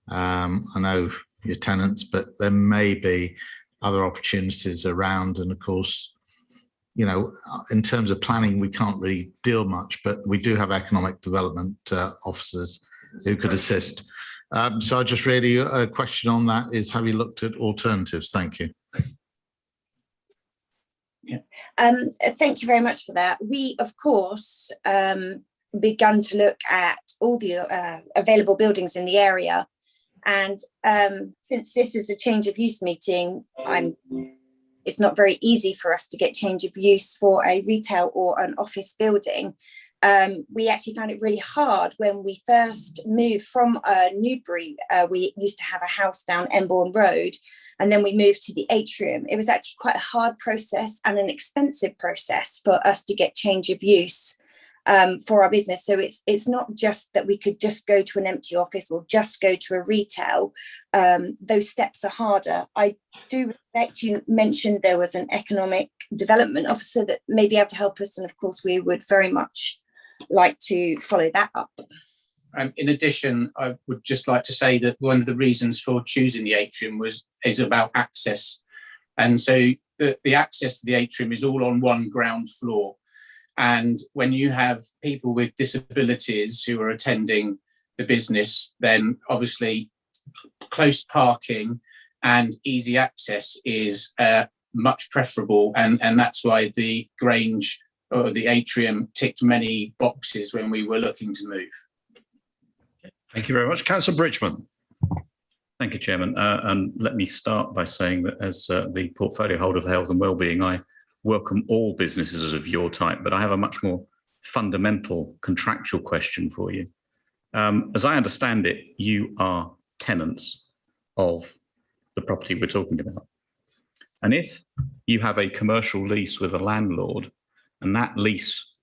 I know your tenants, but there may be other opportunities around. And of course, in terms of planning, we can't really deal much, but we do have economic development officers who could assist. So just really a question on that is, have you looked at alternatives? Thank you. Thank you very much for that. We, of course, begun to look at all the available buildings in the area. And since this is a change of use meeting, it's not very easy for us to get change of use for a retail or an office building. We actually found it really hard when we first moved from Newbury. We used to have a house down Emborne Road, and then we moved to the atrium. It was actually quite a hard process and an expensive process for us to get change of use for our business. So it's not just that we could just go to an empty office or just go to a retail. Those steps are harder. I do respect you mentioned there was an economic development officer that may be able to help us, and of course we would very much like to follow that up. In addition, I would just like to say that one of the reasons for choosing the atrium is about access. And so the access to the atrium is all on one ground floor. And when you have people with disabilities who are attending the business, then obviously close parking and easy access is much preferable. And that's why the Grange or the atrium ticked many boxes when we were looking to move. Thank you very much. Councillor Bridgman. Thank you, Chairman. And let me start by saying that as the portfolio holder for health and wellbeing, I welcome all businesses of your type, but I have a much more fundamental contractual question for you. As I understand it, you are tenants of the property we're talking about. And if you have a commercial lease with a landlord, and that lease,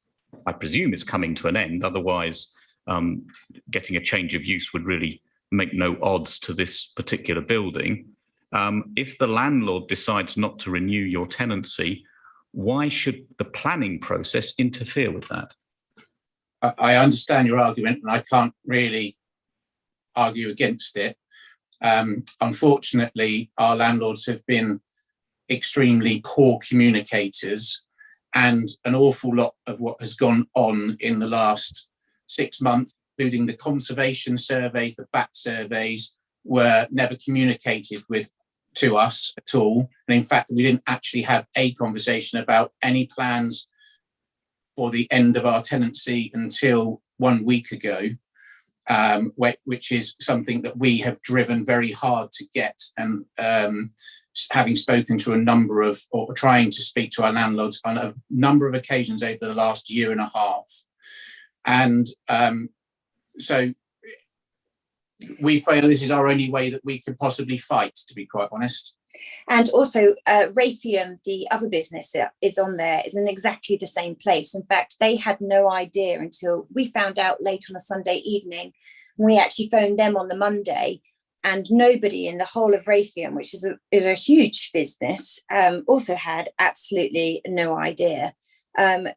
I presume, is coming to an end, otherwise getting a change of use would really make no odds to this particular building. If the landlord decides not to renew your tenancy, why should the planning process interfere with that? I understand your argument, and I can't really argue against it. Unfortunately, our landlords have been extremely poor communicators, and an awful lot of what has gone on in the last 6 months, including the conservation surveys, the bat surveys, were never communicated to us at all. And in fact, we didn't actually have a conversation about any plans for the end of our tenancy until 1 week ago, which is something that we have driven very hard to get. And having spoken to or trying to speak to our landlords on a number of occasions over the last year and a half. And so we feel this is our only way that we can possibly fight, to be quite honest. And also Raytheon, the other business is on there, is in exactly the same place. In fact, they had no idea until we found out late on a Sunday evening. We actually phoned them on the Monday, and nobody in the whole of Raytheon, which is a huge business, also had absolutely no idea.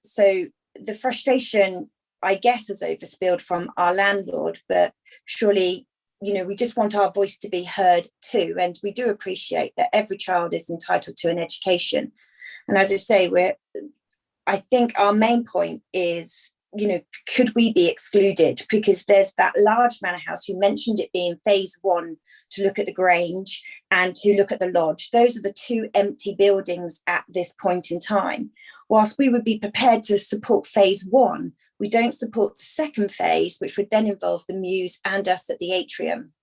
So the frustration, I guess, has overspilled from our landlord, but surely, we just want our voice to be heard too. And we do appreciate that every child is entitled to an education. And as I say, I think our main point is, could we be excluded? Because there's that large manor house, you mentioned it being phase 1 to look at the Grange and to look at the lodge. Those are the 2 empty buildings at this point in time. Whilst we would be prepared to support phase 1, we don't support the second phase, which would then involve the Muse and us at the atrium.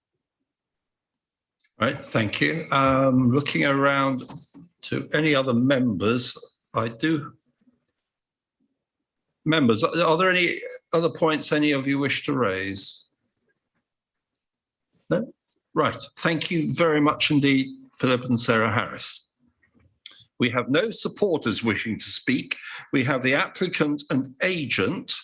Right, thank you. Looking around to any other members, Members, are there any other points any of you wish to raise? No? Right, thank you very much indeed, Philip and Sarah Harris. We have no supporters wishing to speak. We have the applicant and agent,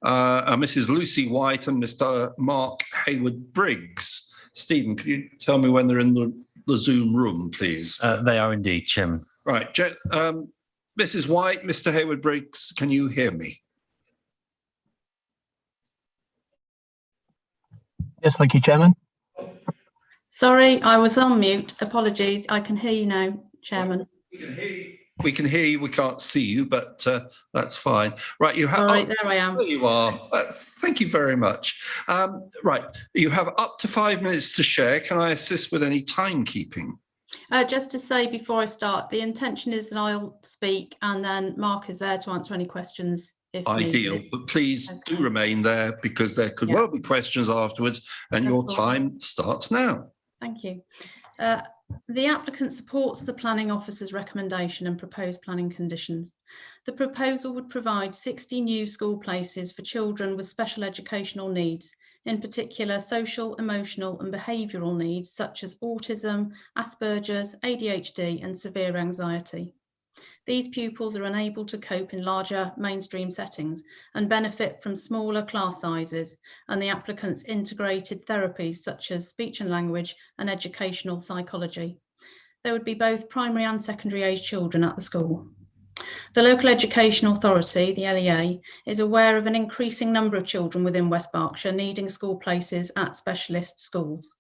Mrs. Lucy White and Mr. Mark Hayward-Briggs. Stephen, could you tell me when they're in the Zoom room, please? They are indeed, Chairman. Right, Mrs. White, Mr. Hayward-Briggs, can you hear me? Yes, thank you, Chairman. Sorry, I was on mute. Apologies. I can hear you now, Chairman. We can hear you. We can't see you, but that's fine. Right, you have. All right, there I am. There you are. Thank you very much. Right, you have up to 5 minutes to share. Can I assist with any timekeeping? Just to say before I start, the intention is that I'll speak and then Mark is there to answer any questions if Ideal, needed. but please do remain there because there could well be questions afterwards, and your time starts now. Thank you. The applicant supports the planning officer's recommendation and proposed planning conditions. The proposal would provide 60 new school places for children with special educational needs, in particular social, emotional and behavioural needs such as autism, Asperger's, ADHD and severe anxiety. These pupils are unable to cope in larger mainstream settings and benefit from smaller class sizes and the applicant's integrated therapies such as speech and language and educational psychology. There would be both primary and secondary age children at the school. The Local Education Authority, the LEA, is aware of an increasing number of children within West Berkshire needing school places at specialist schools.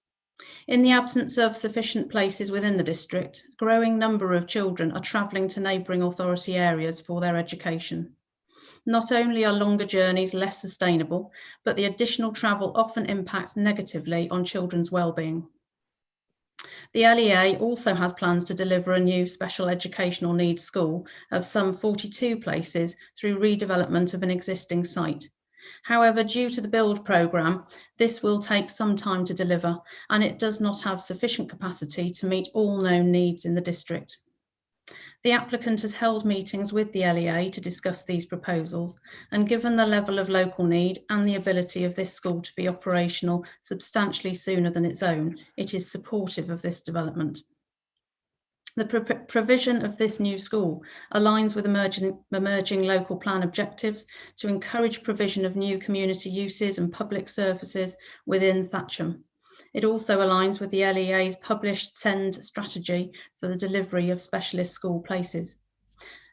In the absence of sufficient places within the district, a growing number of children are travelling to neighbouring authority areas for their education. Not only are longer journeys less sustainable, but the additional travel often impacts negatively on children's well-being. The LEA also has plans to deliver a new special educational needs school of some 42 places through redevelopment of an existing site. However, due to the build programme, this will take some time to deliver and it does not have sufficient capacity to meet all known needs in the district. The applicant has held meetings with the LEA to discuss these proposals, and given the level of local need and the ability of this school to be operational substantially sooner than its own, it is supportive of this development. The provision of this new school aligns with emerging local plan objectives to encourage provision of new community uses and public services within Thatcham. It also aligns with the LEA's published SEND strategy for the delivery of specialist school places.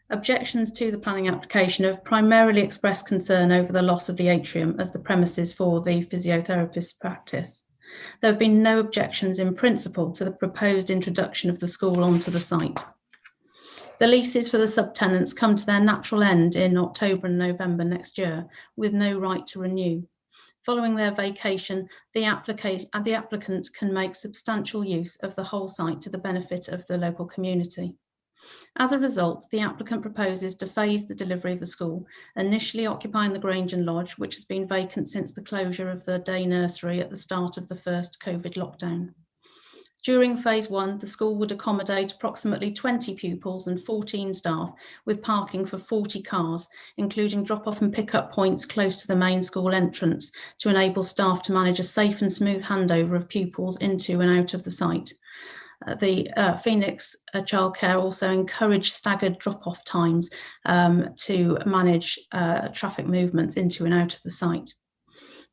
Objections to the planning application have primarily expressed concern over the loss of the atrium as the premises for the physiotherapist's practice. There have been no objections in principle to the proposed introduction of the school onto the site. The leases for the subtenants come to their natural end in October and November next year, with no right to renew. Following their vacation, the applicant can make substantial use of the whole site to the benefit of the local community. As a result, the applicant proposes to phase the delivery of the school, initially occupying the Grange and Lodge, which has been vacant since the closure of the day nursery at the start of the first COVID lockdown. During phase 1, the school would accommodate approximately 20 pupils and 14 staff with parking for 40 cars, including drop-off and pick-up points close to the main school entrance to enable staff to manage a safe and smooth handover of pupils into and out of the site. The Phoenix Childcare also encouraged staggered drop-off times to manage traffic movements into and out of the site.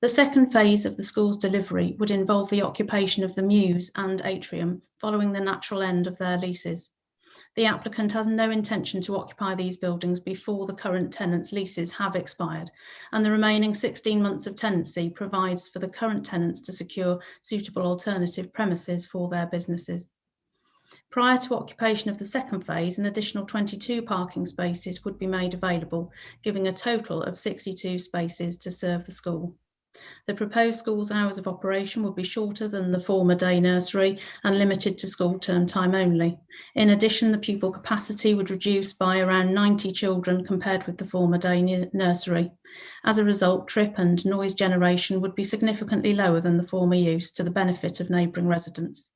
The second phase of the school's delivery would involve the occupation of the mews and atrium following the natural end of their leases. The applicant has no intention to occupy these buildings before the current tenants' leases have expired, and the remaining 16 months of tenancy provides for the current tenants to secure suitable alternative premises for their businesses. Prior to occupation of the second phase, an additional 22 parking spaces would be made available, giving a total of 62 spaces to serve the school. The proposed school's hours of operation would be shorter than the former day nursery and limited to school term time only. In addition, the pupil capacity would reduce by around 90 children compared with the former day nursery. As a result, trip and noise generation would be significantly lower than the former use, to the benefit of neighbouring residents.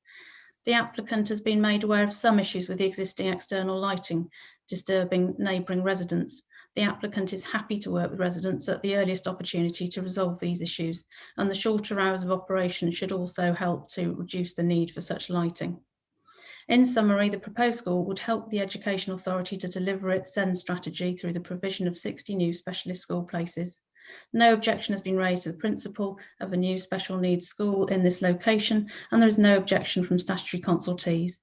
The applicant has been made aware of some issues with the existing external lighting, disturbing neighbouring residents. The applicant is happy to work with residents at the earliest opportunity to resolve these issues, and the shorter hours of operation should also help to reduce the need for such lighting. In summary, the proposed school would help the Education Authority to deliver its SEND strategy through the provision of 60 new specialist school places. No objection has been raised to the principle of a new special needs school in this location, and there is no objection from statutory consultees.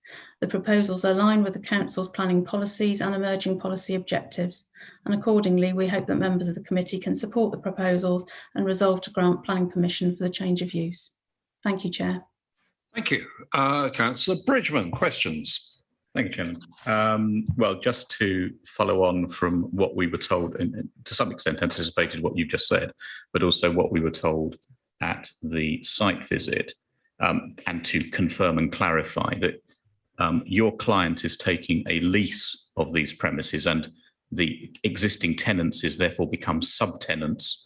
The proposals align with the Council's planning policies and emerging policy objectives, and accordingly we hope that members of the committee can support the proposals and resolve to grant planning permission for the change of use. Thank you, Chair. Thank you. Councillor Bridgman, questions? Thank you, Chairman. Well, just to follow on from what we were told, and to some extent anticipated what you've just said, but also what we were told at the site visit, and to confirm and clarify that your client is taking a lease of these premises and the existing tenancies therefore become subtenants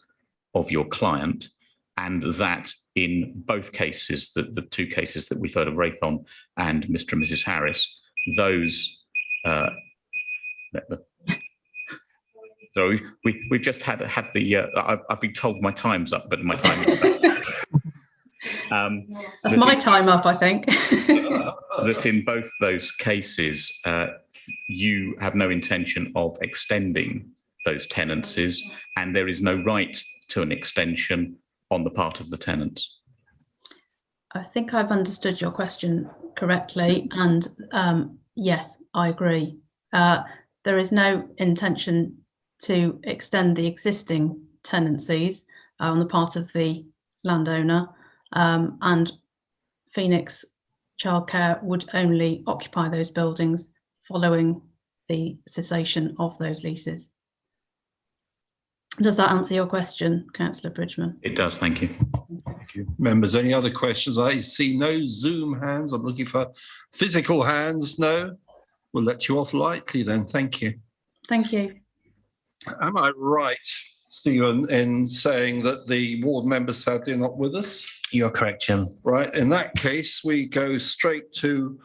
of your client, and that in both cases, the two cases that we've heard of Raython and Mr. and Mrs. Harris, those. So we've just had the. I've been told my time's up, but my time is up. That's my time up, I think. That in both those cases, you have no intention of extending those tenancies, and there is no right to an extension on the part of the tenants. I think I've understood your question correctly, and yes, I agree. There is no intention to extend the existing tenancies on the part of the landowner, and Phoenix Childcare would only occupy those buildings following the cessation of those leases. Does that answer your question, Councillor Bridgman? It does, thank you. Thank you. Members, any other questions? I see no Zoom hands. I'm looking for physical hands. No? We'll let you off lightly then. Thank you. Thank you. Am I right, Stephen, in saying that the ward members sadly are not with us? You're correct, Chairman. Right. In that case, we go straight to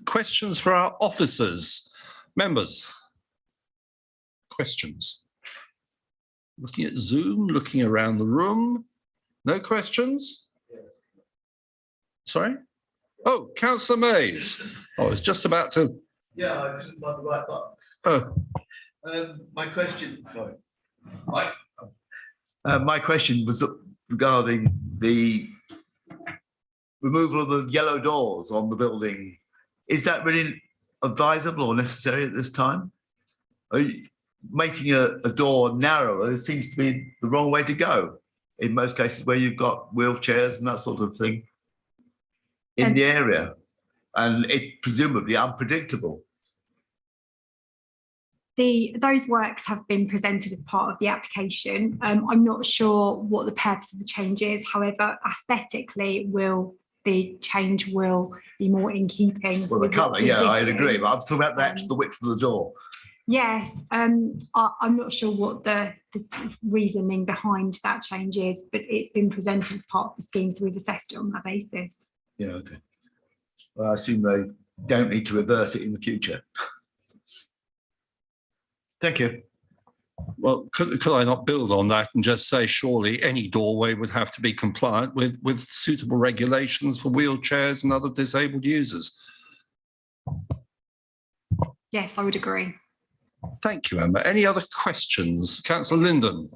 questions for our officers. Members, questions? Looking at Zoom, looking around the room. No questions? Sorry? Oh, Councillor Mays. I was just about to. Yeah, I couldn't find the right button. Oh. My question, sorry. My question was regarding the removal of the yellow doors on the building. Is that really advisable or necessary at this time? Making a door narrower seems to be the wrong way to go in most cases where you've got wheelchairs and that sort of thing in the area, and it's presumably unpredictable. Those works have been presented as part of the application. I'm not sure what the purpose of the change is. However, aesthetically, the change will be more in keeping. Well, the colour, yeah, I'd agree. But I'm talking about the width of the door. Yes, I'm not sure what the reasoning behind that change is, but it's been presented as part of the scheme, so we've assessed it on that basis. Yeah, okay. Well, I assume they don't need to reverse it in the future. Thank you. Well, could I not build on that and just say surely any doorway would have to be compliant with suitable regulations for wheelchairs and other disabled users? Yes, I would agree. Thank you, Emma. Any other questions? Councillor Linden.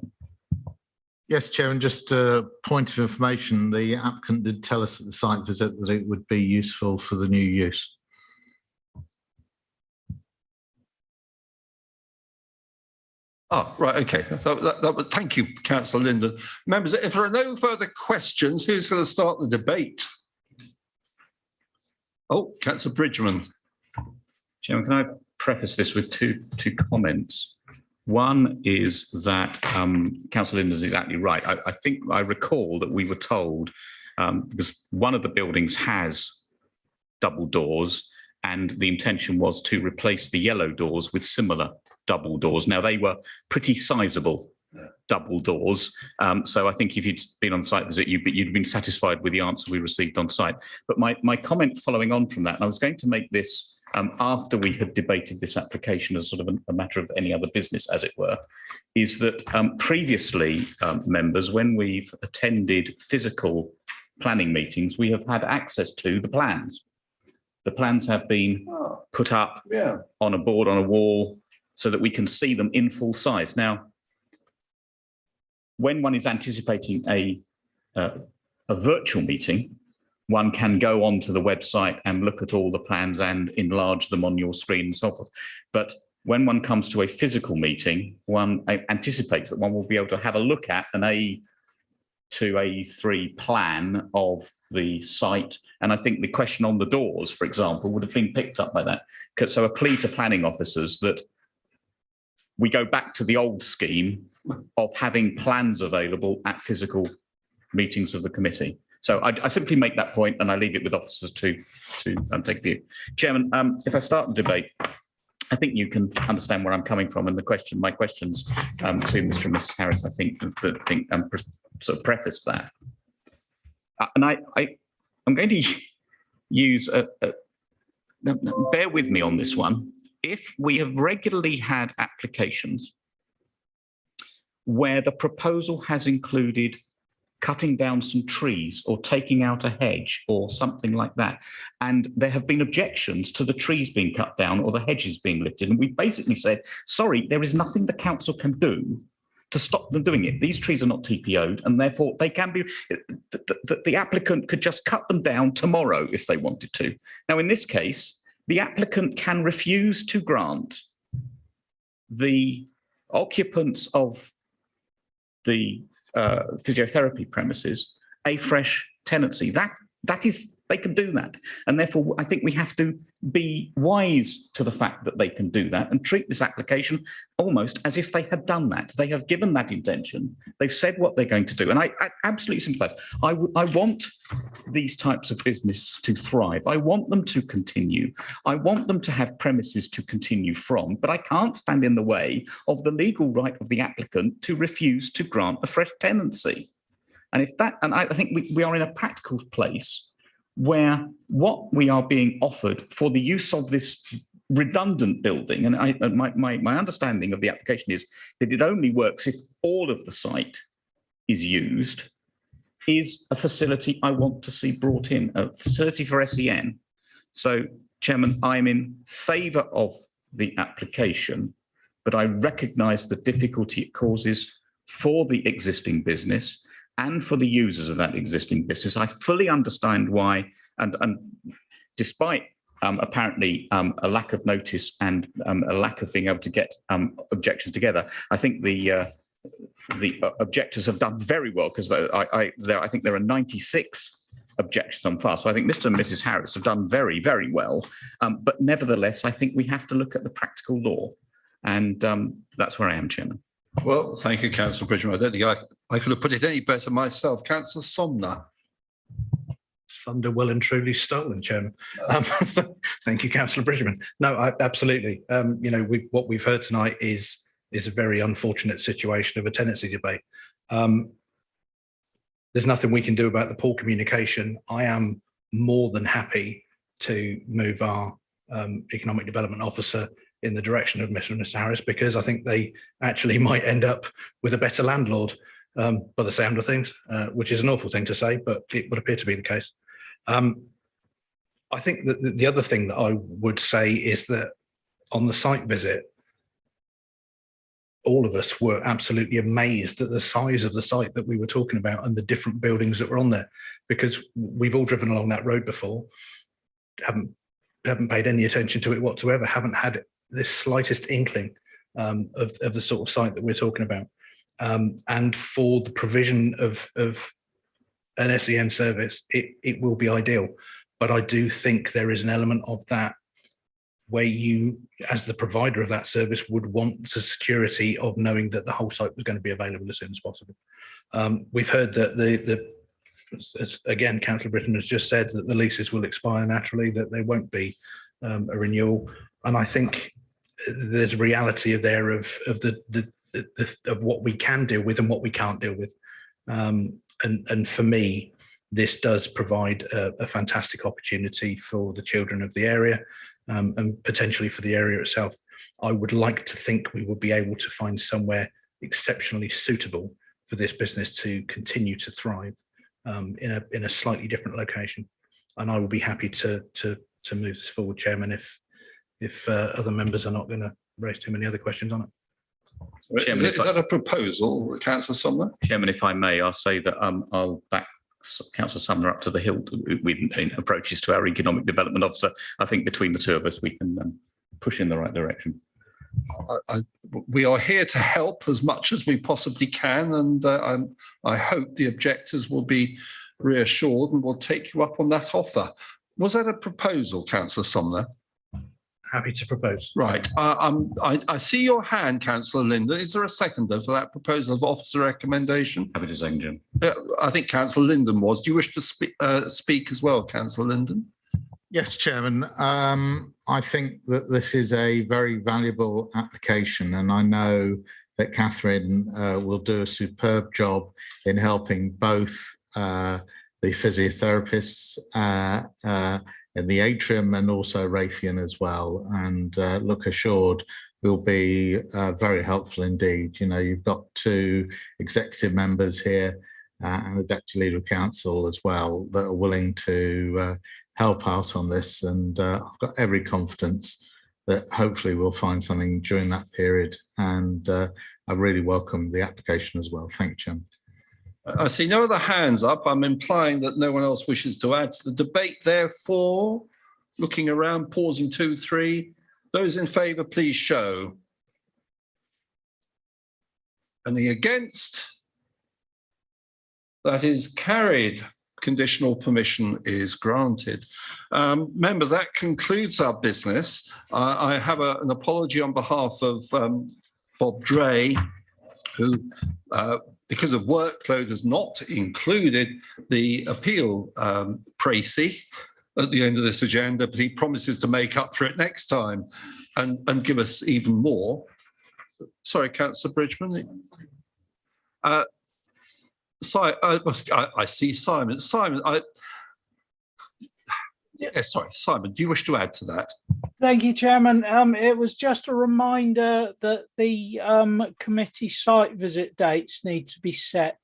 Yes, Chair, and just a point of information, the applicant did tell us at the site visit that it would be useful for the new use. Oh, right, okay. Thank you, Councillor Linden. Members, if there are no further questions, who's going to start the debate? Oh, Councillor Bridgman. Chairman, can I preface this with two comments? One is that Councillor Linden is exactly right. I think I recall that we were told, because one of the buildings has double doors, and the intention was to replace the yellow doors with similar double doors. Now, they were pretty sizable double doors. So I think if you'd been on site visit, you'd been satisfied with the answer we received on site. But my comment following on from that, and I was going to make this after we had debated this application as sort of a matter of any other business, as it were, is that previously, members, when we've attended physical planning meetings, we have had access to the plans. The plans have been put up on a board, on a wall, so that we can see them in full size. Now, when one is anticipating a virtual meeting, one can go onto the website and look at all the plans and enlarge them on your screen and so forth. But when one comes to a physical meeting, one anticipates that one will be able to have a look at an A2, A3 plan of the site. And I think the question on the doors, for example, would have been picked up by that. So a plea to planning officers that we go back to the old scheme of having plans available at physical meetings of the committee. So I simply make that point and I leave it with officers to take a view. Chairman, if I start the debate, I think you can understand where I'm coming from, and my questions to Mr. and Mrs. Harris, I think sort of preface that. And I'm going to use bear with me on this one. If we have regularly had applications where the proposal has included cutting down some trees or taking out a hedge or something like that, and there have been objections to the trees being cut down or the hedges being lifted, and we basically said, sorry, there is nothing the council can do to stop them doing it. These trees are not TPO'd, and therefore they can be, the applicant could just cut them down tomorrow if they wanted to. Now, in this case, the applicant can refuse to grant the occupants of the physiotherapy premises a fresh tenancy. That is, they can do that. And therefore, I think we have to be wise to the fact that they can do that and treat this application almost as if they had done that. They have given that intention. They've said what they're going to do. And I absolutely sympathise. I want these types of business to thrive. I want them to continue. I want them to have premises to continue from, but I can't stand in the way of the legal right of the applicant to refuse to grant a fresh tenancy. And I think we are in a practical place where what we are being offered for the use of this redundant building, and my understanding of the application is that it only works if all of the site is used, is a facility I want to see brought in, a facility for SEN. So, Chairman, I'm in favour of the application, but I recognise the difficulty it causes for the existing business and for the users of that existing business. I fully understand why, and despite apparently a lack of notice and a lack of being able to get objections together, I think the objectors have done very well, because I think there are 96 objections on file. So I think Mr. and Mrs. Harris have done very, very well. But nevertheless, I think we have to look at the practical law. And that's where I am, Chairman. Well, thank you, Councillor Bridgman. I don't think I could have put it any better myself. Councillor Somner. Thunder well and truly stolen, Chairman. Thank you, Councillor Bridgman. No, absolutely. What we've heard tonight is a very unfortunate situation of a tenancy debate. There's nothing we can do about the poor communication. I am more than happy to move our economic development officer in the direction of Mr. and Mr. Harris, because I think they actually might end up with a better landlord by the sound of things, which is an awful thing to say, but it would appear to be the case. I think that the other thing that I would say is that on the site visit, all of us were absolutely amazed at the size of the site that we were talking about and the different buildings that were on there, because we've all driven along that road before, haven't paid any attention to it whatsoever, haven't had this slightest inkling of the sort of site that we're talking about. And for the provision of an SEN service, it will be ideal. But I do think there is an element of that where you, as the provider of that service, would want the security of knowing that the whole site was going to be available as soon as possible. We've heard that as again, Councillor Britton has just said, that the leases will expire naturally, that there won't be a renewal. And I think there's a reality there of what we can deal with and what we can't deal with. And for me, this does provide a fantastic opportunity for the children of the area, and potentially for the area itself. I would like to think we will be able to find somewhere exceptionally suitable for this business to continue to thrive in a slightly different location. And I will be happy to move this forward, Chairman, if other members are not going to raise too many other questions on it. Chairman, is that a proposal, Councillor Somner? Chairman, if I may, I'll say that I'll back Councillor Sumner up to the hilt with approaches to our economic development officer. I think between the two of us, we can push in the right direction. We are here to help as much as we possibly can, and I hope the objectors will be reassured and will take you up on that offer. Was that a proposal, Councillor Somner? Happy to propose. Right. I see your hand, Councillor Linden. Is there a seconder for that proposal of officer recommendation? Happy to second, Jim. I think Councillor Linden was. Do you wish to speak as well, Councillor Linden? Yes, Chairman. I think that this is a very valuable application, and I know that Catherine will do a superb job in helping both the physiotherapists in the atrium and also Raytheon as well. And look assured, will be very helpful indeed. You know, you've got 2 executive members here and the Deputy Leader of Council as well that are willing to help out on this. And I've got every confidence that hopefully we'll find something during that period. And I really welcome the application as well. Thank you, Chairman. I see no other hands up. I'm implying that no one else wishes to add to the debate. Therefore, looking around, pausing 2, 3. Those in favour, please show. Any against? That is carried. Conditional permission is granted. Members, that concludes our business. I have an apology on behalf of Bob Dray, who, because of workload, has not included the appeal précis at the end of this agenda, but he promises to make up for it next time and give us even more. Sorry, Councillor Bridgman. I see Simon. Simon, sorry, Simon, do you wish to add to that? Thank you, Chairman. It was just a reminder that the committee site visit dates need to be set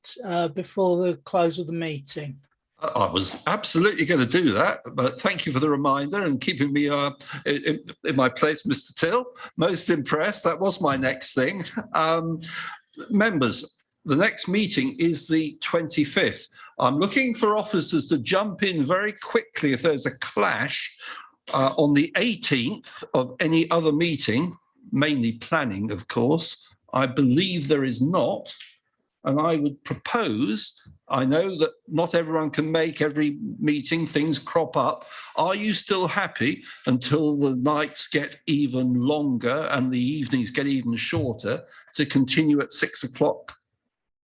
before the close of the meeting. I was absolutely going to do that, but thank you for the reminder and keeping me in my place, Mr. Till. Most impressed. That was my next thing. Members, the next meeting is the 25th. I'm looking for officers to jump in very quickly if there's a clash on the 18th of any other meeting, mainly planning, of course. I believe there is not. And I would propose, I know that not everyone can make every meeting, things crop up. Are you still happy until the nights get even longer and the evenings get even shorter to continue at 6 o'clock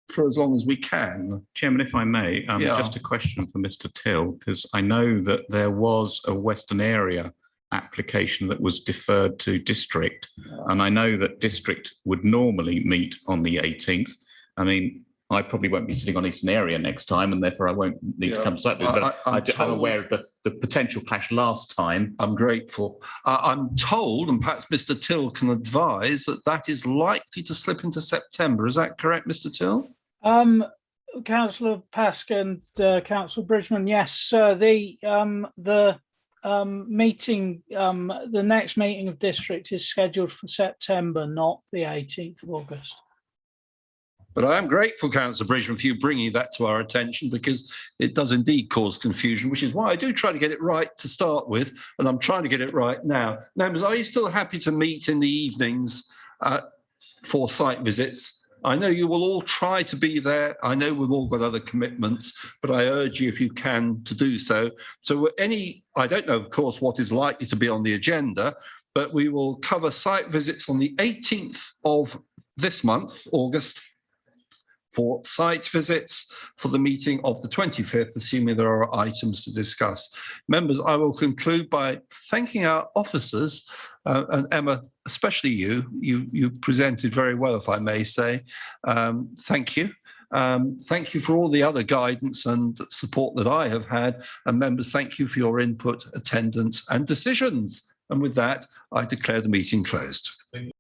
for as long as we can? Chairman, if I may, just a question for Mr. Till, because I know that there was a Western area application that was deferred to district, and I know that district would normally meet on the 18th. I mean, I probably won't be sitting on Eastern area next time, and therefore I won't need to come to that. But I'm aware of the potential clash last time. I'm grateful. I'm told, and perhaps Mr. Till can advise, that that is likely to slip into September. Is that correct, Mr. Till? Councillor Pask and Councillor Bridgman, yes, the meeting, the next meeting of district is scheduled for September, not the 18th of August. But I am grateful, Councillor Bridgman, for you bringing that to our attention, because it does indeed cause confusion, which is why I do try to get it right to start with, and I'm trying to get it right now. Members, are you still happy to meet in the evenings for site visits? I know you will all try to be there. I know we've all got other commitments, but I urge you, if you can, to do so. So I don't know, of course, what is likely to be on the agenda, but we will cover site visits on the 18th of this month, August, for site visits for the meeting of the 25th, assuming there are items to discuss. Members, I will conclude by thanking our officers, and Emma, especially you presented very well, if I may say. Thank you. Thank you for all the other guidance and support that I have had. And members, thank you for your input, attendance and decisions. And with that, I declare the meeting closed.